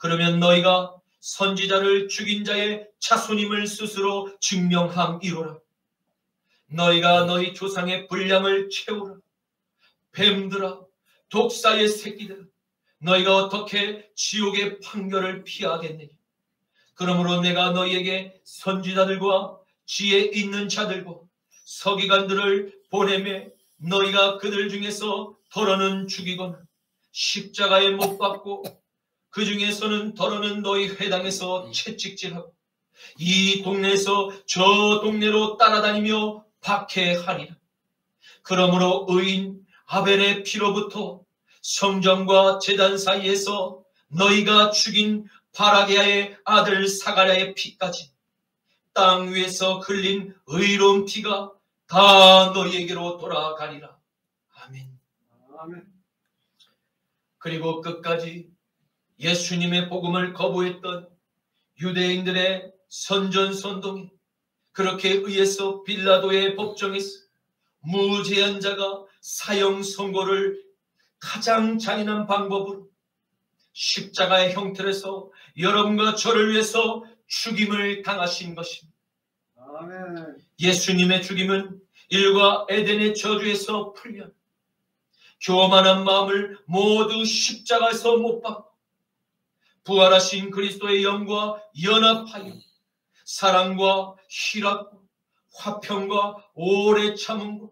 그러면 너희가 선지자를 죽인 자의 자손임을 스스로 증명함이로라. 너희가 너희 조상의 분량을 채우라. 뱀들아 독사의 새끼들아 너희가 어떻게 지옥의 판결을 피하겠느냐. 그러므로 내가 너희에게 선지자들과 지혜 있는 자들과 서기관들을 보내매 너희가 그들 중에서 더러는 죽이거나 십자가에 못 박고 그 중에서는 더러는 너희 회당에서 채찍질하고 이 동네에서 저 동네로 따라다니며 박해하리라. 그러므로 의인 아벨의 피로부터 성전과 제단 사이에서 너희가 죽인 바라게아의 아들 사가랴의 피까지 땅 위에서 흘린 의로운 피가 다 너희에게로 돌아가리라. 아멘. 아멘. 그리고 끝까지 예수님의 복음을 거부했던 유대인들의 선전선동에 그렇게 의해서 빌라도의 법정에서 무죄한 자가 사형 선고를 가장 잔인한 방법으로 십자가의 형태로서 여러분과 저를 위해서 죽임을 당하신 것입니다. 아멘. 예수님의 죽임은 일과 에덴의 저주에서 풀려 교만한 마음을 모두 십자가에서 못 박고 부활하신 그리스도의 영과 연합하여 사랑과 희락과 화평과 오래 참음과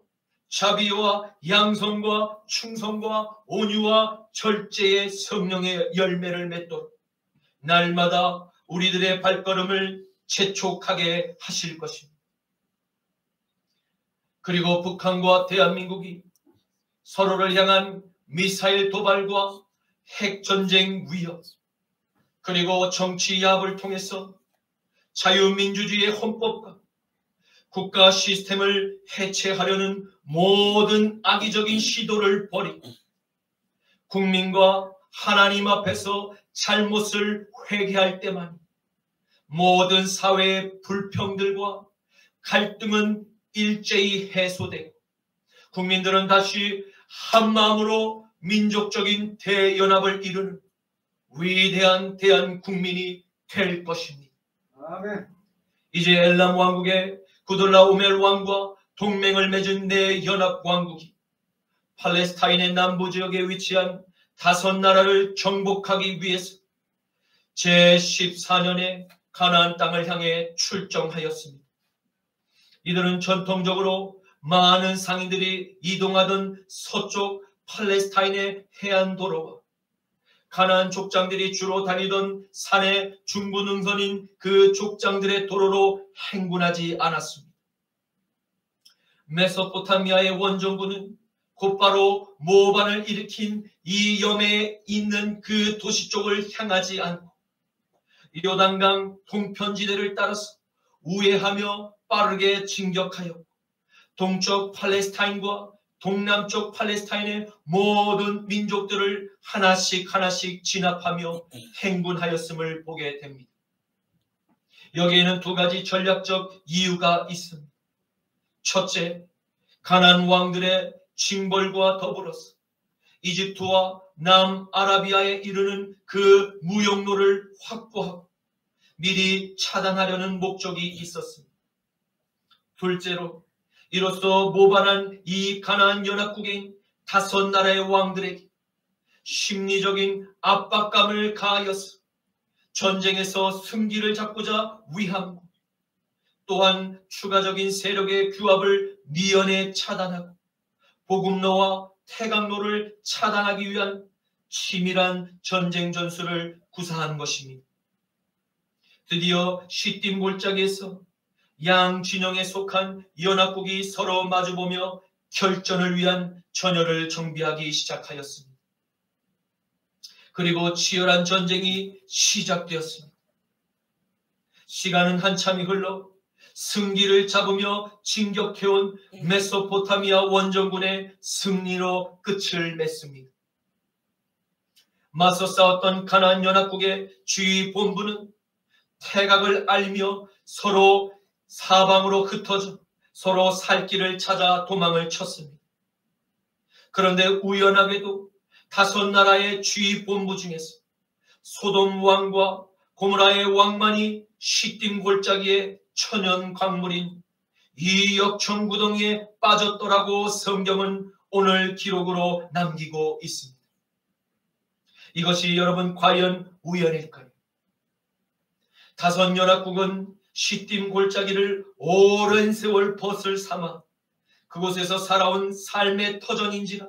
자비와 양성과 충성과 온유와 절제의 성령의 열매를 맺도록 날마다 우리들의 발걸음을 재촉하게 하실 것입니다. 그리고 북한과 대한민국이 서로를 향한 미사일 도발과 핵전쟁 위협 그리고 정치 야합을 통해서 자유민주주의의 헌법과 국가 시스템을 해체하려는 모든 악의적인 시도를 벌이고 국민과 하나님 앞에서 잘못을 회개할 때만 모든 사회의 불평들과 갈등은 일제히 해소되고 국민들은 다시 한마음으로 민족적인 대연합을 이루는 위대한 대한국민이 될 것입니다. 아멘. 이제 엘람 왕국의 구돌라오멜 왕과 동맹을 맺은 네 연합왕국이 팔레스타인의 남부 지역에 위치한 5나라를 정복하기 위해서 제14년에 가나안 땅을 향해 출정하였습니다. 이들은 전통적으로 많은 상인들이 이동하던 서쪽 팔레스타인의 해안도로와 가나안 족장들이 주로 다니던 산의 중부 능선인 그 족장들의 도로로 행군하지 않았습니다. 메소포타미아의 원정군은 곧바로 모반을 일으킨 이 염해에 있는 그 도시 쪽을 향하지 않고 요단강 동편지대를 따라서 우회하며 빠르게 진격하여 동쪽 팔레스타인과 동남쪽 팔레스타인의 모든 민족들을 하나씩 하나씩 진압하며 행군하였음을 보게 됩니다. 여기에는 2가지 전략적 이유가 있습니다. 첫째, 가나안 왕들의 징벌과 더불어서 이집트와 남아라비아에 이르는 그 무역로를 확보하고 미리 차단하려는 목적이 있었습니다. 둘째로, 이로써 모반한 이 가나안 연합국인 5나라의 왕들에게 심리적인 압박감을 가하여서 전쟁에서 승기를 잡고자 위함과 또한 추가적인 세력의 규합을 미연에 차단하고 보급로와 태강로를 차단하기 위한 치밀한 전쟁 전술을 구사한 것입니다. 드디어 시딤 골짜기에서 양 진영에 속한 연합국이 서로 마주보며 결전을 위한 전열을 정비하기 시작하였습니다. 그리고 치열한 전쟁이 시작되었습니다. 시간은 한참이 흘러 승기를 잡으며 진격해온 메소포타미아 원정군의 승리로 끝을 맺습니다. 맞서 싸웠던 가나안 연합국의 주의 본부는 태각을 알며 서로 사방으로 흩어져 서로 살 길을 찾아 도망을 쳤습니다. 그런데 우연하게도 5나라의 주의 본부 중에서 소돔 왕과 고모라의 왕만이 시딤 골짜기에 천연 광물인 이 역청구덩이에 빠졌더라고 성경은 오늘 기록으로 남기고 있습니다. 이것이 여러분 과연 우연일까요? 5연합국은 시딤 골짜기를 오랜 세월 벗을 삼아 그곳에서 살아온 삶의 터전인지라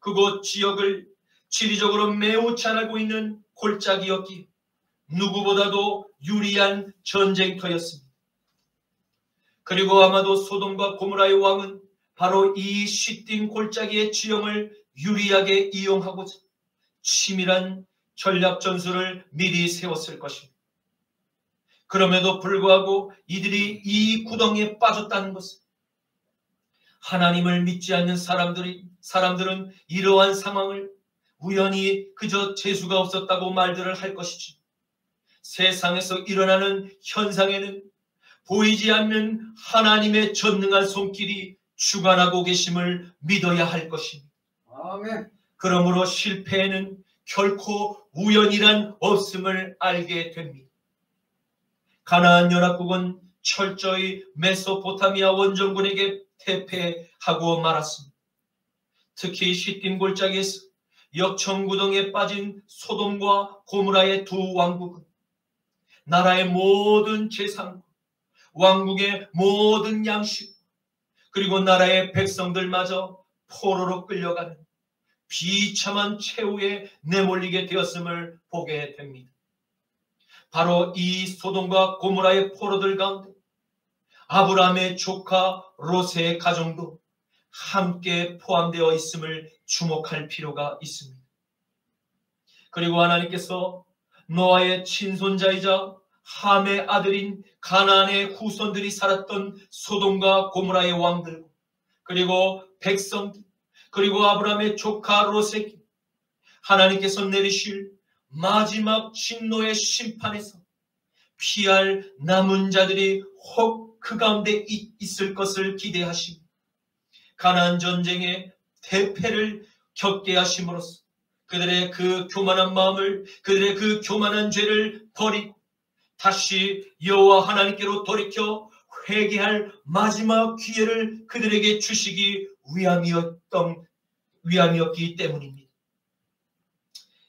그곳 지역을 지리적으로 매우 잘 알고 있는 골짜기였기에 누구보다도 유리한 전쟁터였습니다. 그리고 아마도 소돔과 고모라의 왕은 바로 이 시딤 골짜기의 지형을 유리하게 이용하고자 치밀한 전략 전술을 미리 세웠을 것입니다. 그럼에도 불구하고 이들이 이 구덩이에 빠졌다는 것은 하나님을 믿지 않는 사람들은 이러한 상황을 우연히 그저 재수가 없었다고 말들을 할 것이지 세상에서 일어나는 현상에는 보이지 않는 하나님의 전능한 손길이 주관하고 계심을 믿어야 할 것입니다. 아멘. 그러므로 실패에는 결코 우연이란 없음을 알게 됩니다. 가나안 연합국은 철저히 메소포타미아 원정군에게 패배하고 말았습니다. 특히 시딤 골짜기에서 역청구덩이에 빠진 소돔과 고모라의 2 왕국은 나라의 모든 재산, 왕국의 모든 양식, 그리고 나라의 백성들마저 포로로 끌려가는 비참한 최후에 내몰리게 되었음을 보게 됩니다. 바로 이 소돔과 고모라의 포로들 가운데 아브라함의 조카 롯의 가정도 함께 포함되어 있음을 주목할 필요가 있습니다. 그리고 하나님께서 노아의 친손자이자 함의 아들인 가나안의 후손들이 살았던 소돔과 고모라의 왕들, 그리고 백성들, 그리고 아브라함의 조카 롯에게 하나님께서 내리실 마지막 진노의 심판에서 피할 남은 자들이 혹 그 가운데 있을 것을 기대하시고 가나안 전쟁의 대패를 겪게 하심으로써 그들의 그 교만한 마음을, 그들의 그 교만한 죄를 버리고 다시 여호와 하나님께로 돌이켜 회개할 마지막 기회를 그들에게 주시기 위함이었기 때문입니다.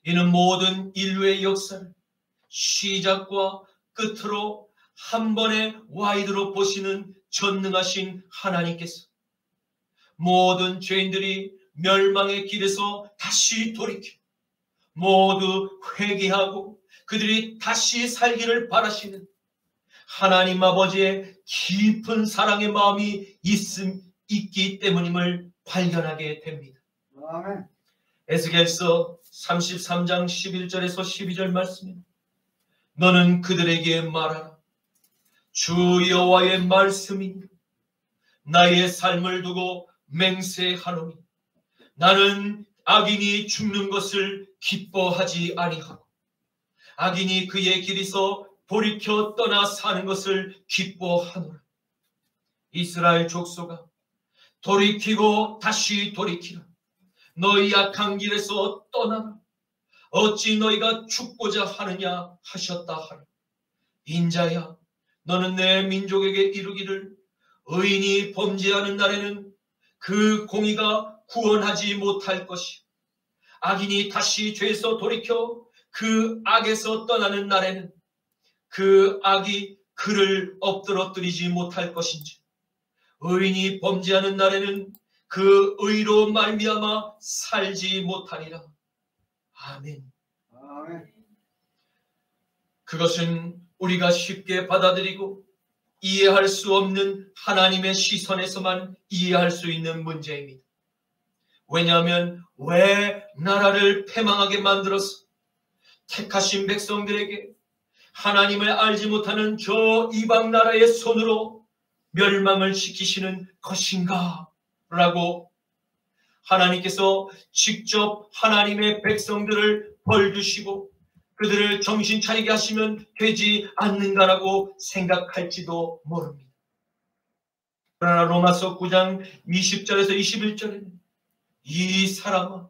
이는 모든 인류의 역사를 시작과 끝으로 한 번에 와이드로 보시는 전능하신 하나님께서 모든 죄인들이 멸망의 길에서 다시 돌이켜 모두 회개하고 그들이 다시 살기를 바라시는 하나님 아버지의 깊은 사랑의 마음이 있기 때문임을 발견하게 됩니다. 아멘. 에스겔서 33장 11절에서 12절 말씀입니다. 너는 그들에게 말하라. 주 여호와의 말씀이니 나의 삶을 두고 맹세하노니 나는 악인이 죽는 것을 기뻐하지 아니하고 악인이 그의 길에서 돌이켜 떠나 사는 것을 기뻐하노라. 이스라엘 족속아 돌이키고 다시 돌이키라. 너희 악한 길에서 떠나라. 어찌 너희가 죽고자 하느냐 하셨다 하라. 인자야 너는 내 민족에게 이르기를 의인이 범죄하는 날에는 그 공의가 구원하지 못할 것이요 악인이 다시 죄에서 돌이켜 그 악에서 떠나는 날에는 그 악이 그를 엎드러뜨리지 못할 것인지 의인이 범죄하는 날에는 그 의로 말미암아 살지 못하리라. 아멘. 아멘. 그것은 우리가 쉽게 받아들이고 이해할 수 없는 하나님의 시선에서만 이해할 수 있는 문제입니다. 왜냐하면 왜 나라를 패망하게 만들어서 택하신 백성들에게 하나님을 알지 못하는 저 이방 나라의 손으로 멸망을 시키시는 것인가? 라고 하나님께서 직접 하나님의 백성들을 벌주시고 그들을 정신 차리게 하시면 되지 않는가라고 생각할지도 모릅니다. 그러나 로마서 9장 20절에서 21절에는 이 사람아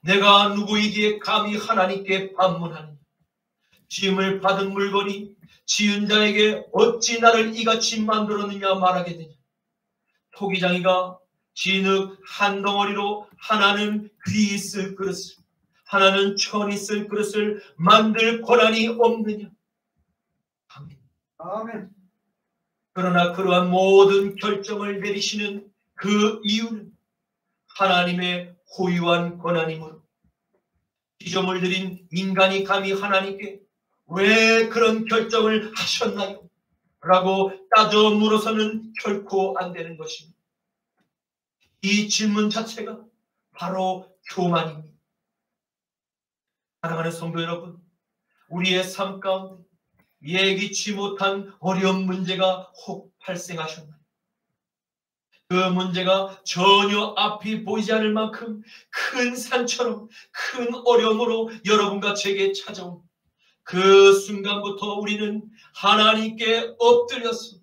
내가 누구이기에 감히 하나님께 반문하느냐 지음을 받은 물건이 지은 자에게 어찌 나를 이같이 만들었느냐 말하게 되냐. 토기장이가 진흙 한 덩어리로 하나는 귀 있을 그릇을 하나는 천 있을 그릇을 만들 권한이 없느냐. 아멘. 아멘. 그러나 그러한 모든 결정을 내리시는 그 이유는 하나님의 고유한 권한이므로 피조물 들인 인간이 감히 하나님께 왜 그런 결정을 하셨나요? 라고 따져 물어서는 결코 안 되는 것입니다. 이 질문 자체가 바로 교만입니다. 사랑하는 성도 여러분, 우리의 삶 가운데 예기치 못한 어려운 문제가 혹 발생하셨나요? 그 문제가 전혀 앞이 보이지 않을 만큼 큰 산처럼 큰 어려움으로 여러분과 제게 찾아온 그 순간부터 우리는 하나님께 엎드려서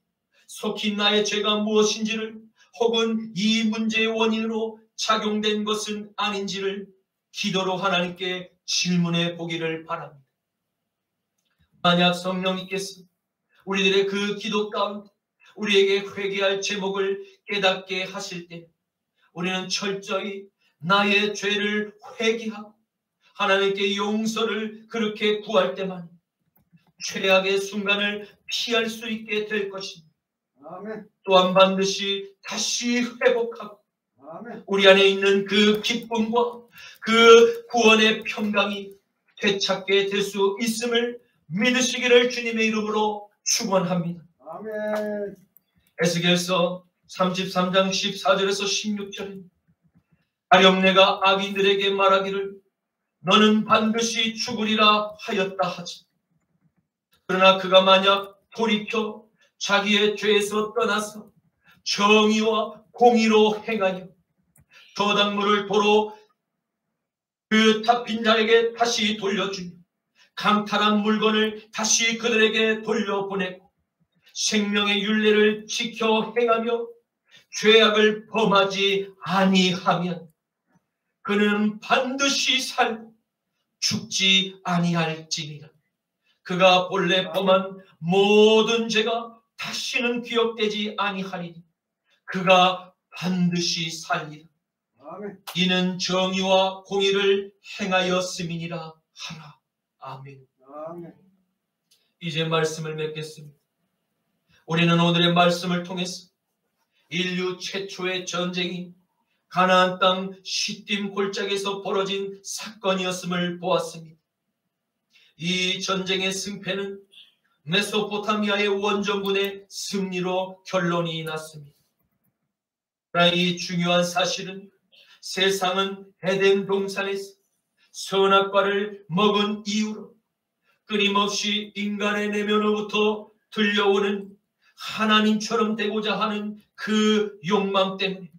속히 나의 죄가 무엇인지를 혹은 이 문제의 원인으로 작용된 것은 아닌지를 기도로 하나님께 질문해 보기를 바랍니다. 만약 성령님께서 우리들의 그 기도 가운데 우리에게 회개할 제목을 깨닫게 하실 때 우리는 철저히 나의 죄를 회개하고 하나님께 용서를 그렇게 구할 때만 최악의 순간을 피할 수 있게 될 것입니다. 아멘. 또한 반드시 다시 회복하고 아멘. 우리 안에 있는 그 기쁨과 그 구원의 평강이 되찾게 될 수 있음을 믿으시기를 주님의 이름으로 축원합니다. 아멘. 에스겔서 33장 14절에서 16절에 가령 내가 악인들에게 말하기를 너는 반드시 죽으리라 하였다 하지. 그러나 그가 만약 돌이켜 자기의 죄에서 떠나서 정의와 공의로 행하여 저당물을 도로 그 잡힌 자에게 다시 돌려주며 강탈한 물건을 다시 그들에게 돌려보내고 생명의 율례를 지켜 행하며 죄악을 범하지 아니하면 그는 반드시 살고 죽지 아니할지니라. 그가 본래 범한 모든 죄가 다시는 기억되지 아니하리니 그가 반드시 살리라. 아멘. 이는 정의와 공의를 행하였음이니라 하라. 아멘. 아멘. 이제 말씀을 맺겠습니다. 우리는 오늘의 말씀을 통해서 인류 최초의 전쟁이 가나안 땅 시딤 골짜기에서 벌어진 사건이었음을 보았습니다. 이 전쟁의 승패는 메소포타미아의 원정군의 승리로 결론이 났습니다. 그러나 이 중요한 사실은 세상은 에덴 동산에서 선악과를 먹은 이후로 끊임없이 인간의 내면으로부터 들려오는 하나님처럼 되고자 하는 그 욕망 때문에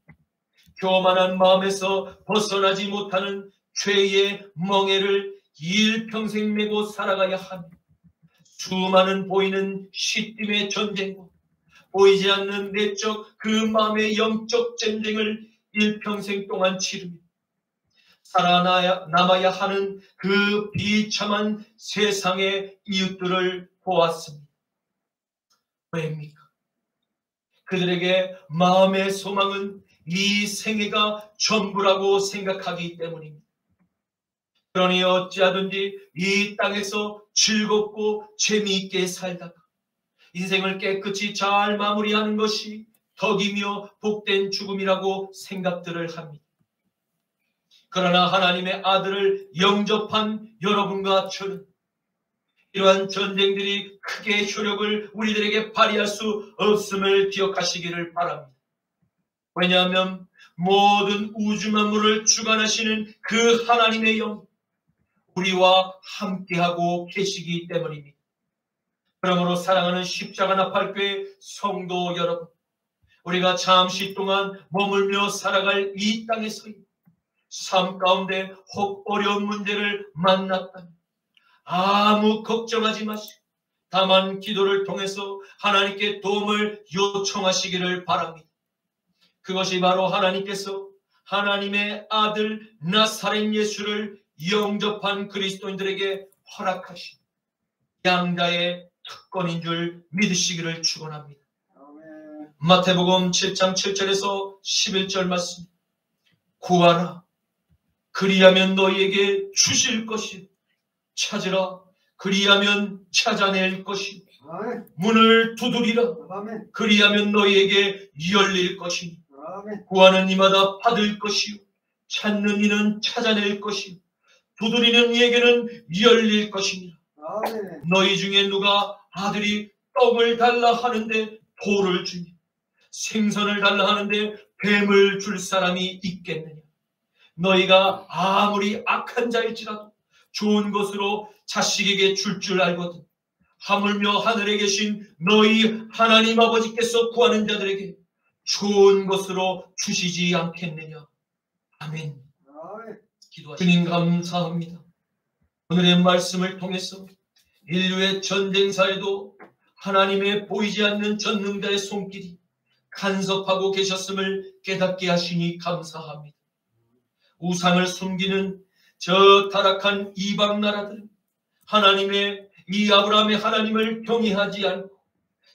교만한 마음에서 벗어나지 못하는 죄의 멍에를 일평생 메고 살아가야 하며 수많은 보이는 시딤의 전쟁과 보이지 않는 내적 그 마음의 영적 전쟁을 일평생 동안 치르며 살아남아야 하는 그 비참한 세상의 이웃들을 보았습니다. 왜입니까? 그들에게 마음의 소망은 이 생애가 전부라고 생각하기 때문입니다. 그러니 어찌하든지 이 땅에서 즐겁고 재미있게 살다가 인생을 깨끗이 잘 마무리하는 것이 덕이며 복된 죽음이라고 생각들을 합니다. 그러나 하나님의 아들을 영접한 여러분과 저는 이러한 전쟁들이 크게 효력을 우리들에게 발휘할 수 없음을 기억하시기를 바랍니다. 왜냐하면 모든 우주 만물을 주관하시는 그 하나님의 영 우리와 함께하고 계시기 때문입니다. 그러므로 사랑하는 십자가 나팔교회 성도 여러분, 우리가 잠시 동안 머물며 살아갈 이 땅에서 삶 가운데 혹 어려운 문제를 만났다면 아무 걱정하지 마시고 다만 기도를 통해서 하나님께 도움을 요청하시기를 바랍니다. 그것이 바로 하나님께서 하나님의 아들 나사렛 예수를 영접한 그리스도인들에게 허락하신 양다의 특권인 줄 믿으시기를 축원합니다. 마태복음 7장 7절에서 11절 말씀, 구하라 그리하면 너희에게 주실 것이, 찾으라 그리하면 찾아낼 것이, 문을 두드리라 그리하면 너희에게 열릴 것이니 구하는 이마다 받을 것이요 찾는 이는 찾아낼 것이요 두드리는 이에게는 열릴 것이니라. 너희 중에 누가 아들이 떡을 달라 하는데 돌을 주니 생선을 달라 하는데 뱀을 줄 사람이 있겠느냐. 너희가 아무리 악한 자일지라도 좋은 것으로 자식에게 줄 알거든 하물며 하늘에 계신 너희 하나님 아버지께서 구하는 자들에게 좋은 것으로 주시지 않겠느냐. 아멘. 주님 감사합니다. 오늘의 말씀을 통해서 인류의 전쟁사에도 하나님의 보이지 않는 전능자의 손길이 간섭하고 계셨음을 깨닫게 하시니 감사합니다. 우상을 숨기는 저 타락한 이방 나라들은 하나님의 이 아브라함의 하나님을 경외하지 않고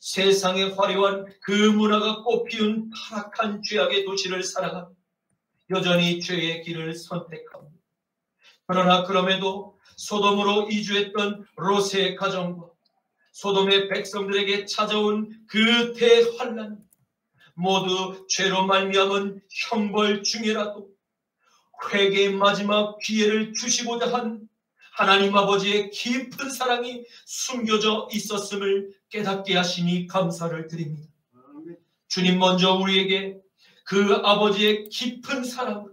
세상의 화려한 그 문화가 꽃피운 타락한 죄악의 도시를 살아가며 여전히 죄의 길을 선택합니다. 그러나 그럼에도 소돔으로 이주했던 롯의 가정과 소돔의 백성들에게 찾아온 그 대환란, 모두 죄로 말미암은 형벌 중에라도 회개의 마지막 기회를 주시고자 한 하나님 아버지의 깊은 사랑이 숨겨져 있었음을 깨닫게 하시니 감사를 드립니다. 주님 먼저 우리에게 그 아버지의 깊은 사랑을,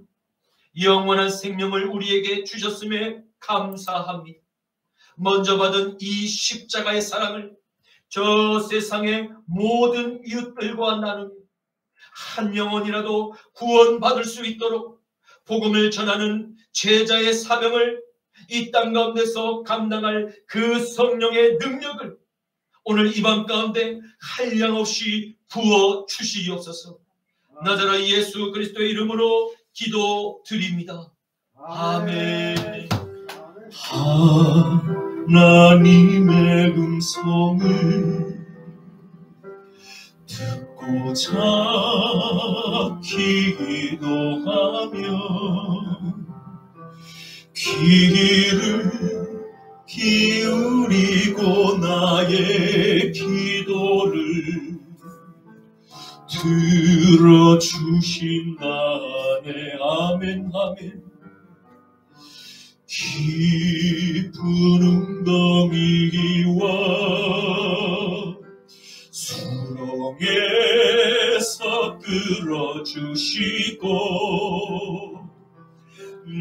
영원한 생명을 우리에게 주셨음에 감사합니다. 먼저 받은 이 십자가의 사랑을 저 세상의 모든 이웃들과 나누며 한 영혼이라도 구원받을 수 있도록 복음을 전하는 제자의 사명을 이 땅 가운데서 감당할 그 성령의 능력을 오늘 이 밤 가운데 한량없이 부어 주시옵소서. 나자라 예수 그리스도의 이름으로 기도드립니다. 아멘. 하나님의 음성을 듣고자 기도하며 귀를 기울이고 나의 기도를 들어주신다네. 아멘 아멘. 깊은 웅덩이와 수렁에서 끌어주시고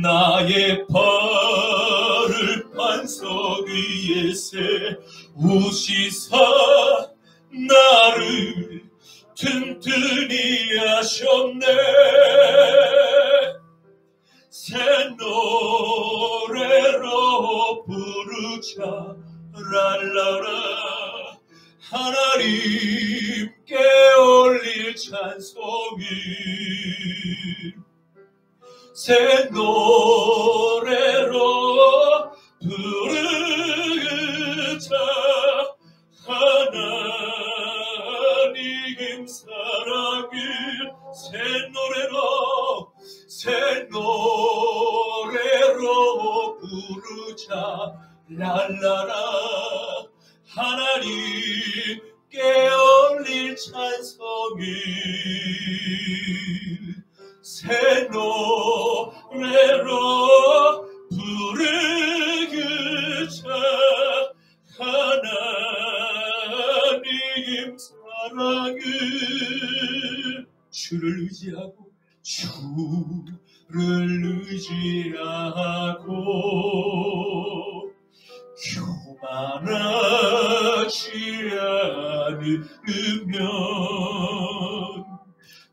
나의 발을 반석 위에 세우시사 나를 튼튼히 하셨네. 새 노래로 부르자 랄라라. 하나님께 올릴 찬송이 새 노래로 부르자. 하나님 사랑을 새 노래로 부르자 랄라라. 하나님께 올릴 찬송이 새 노래로 부르자. 하나님 사랑을 주를 의지하고 교만하지 않으면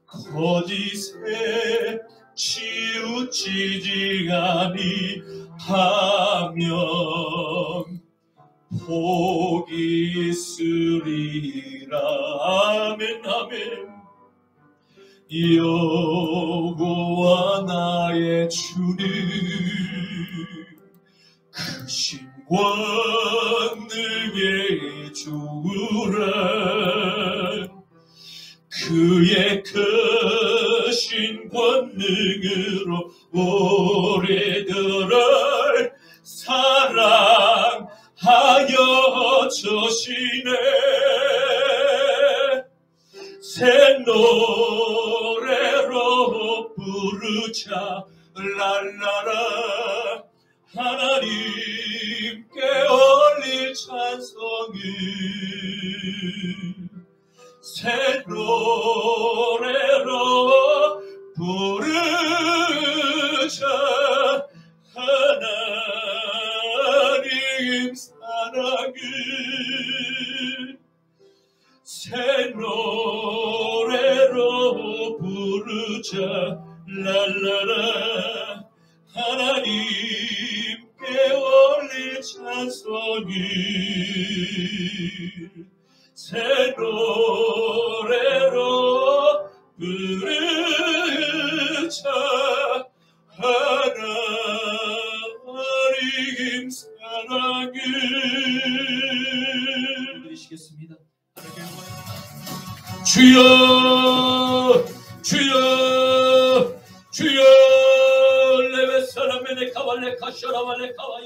거짓에 치우치지 아니하면 복이 있으리라. 아멘 아멘. 여호와 나의 주는 크신 권능의 주라. 그의 크신 권능으로 오래들을 사랑하여 주시네. 새 노래로 부르자 랄라라. 하나님께 올릴 찬송이 새 노래로 부르자. 하나님 사랑을 새 노래로 부르자 랄라라. 하나님께 올릴 찬송이 새 노래로 부르자. 하나님 사랑을 드리시겠습니다. 주여 주여 주여 레베사라메네 카발레 카쇼라발레 카발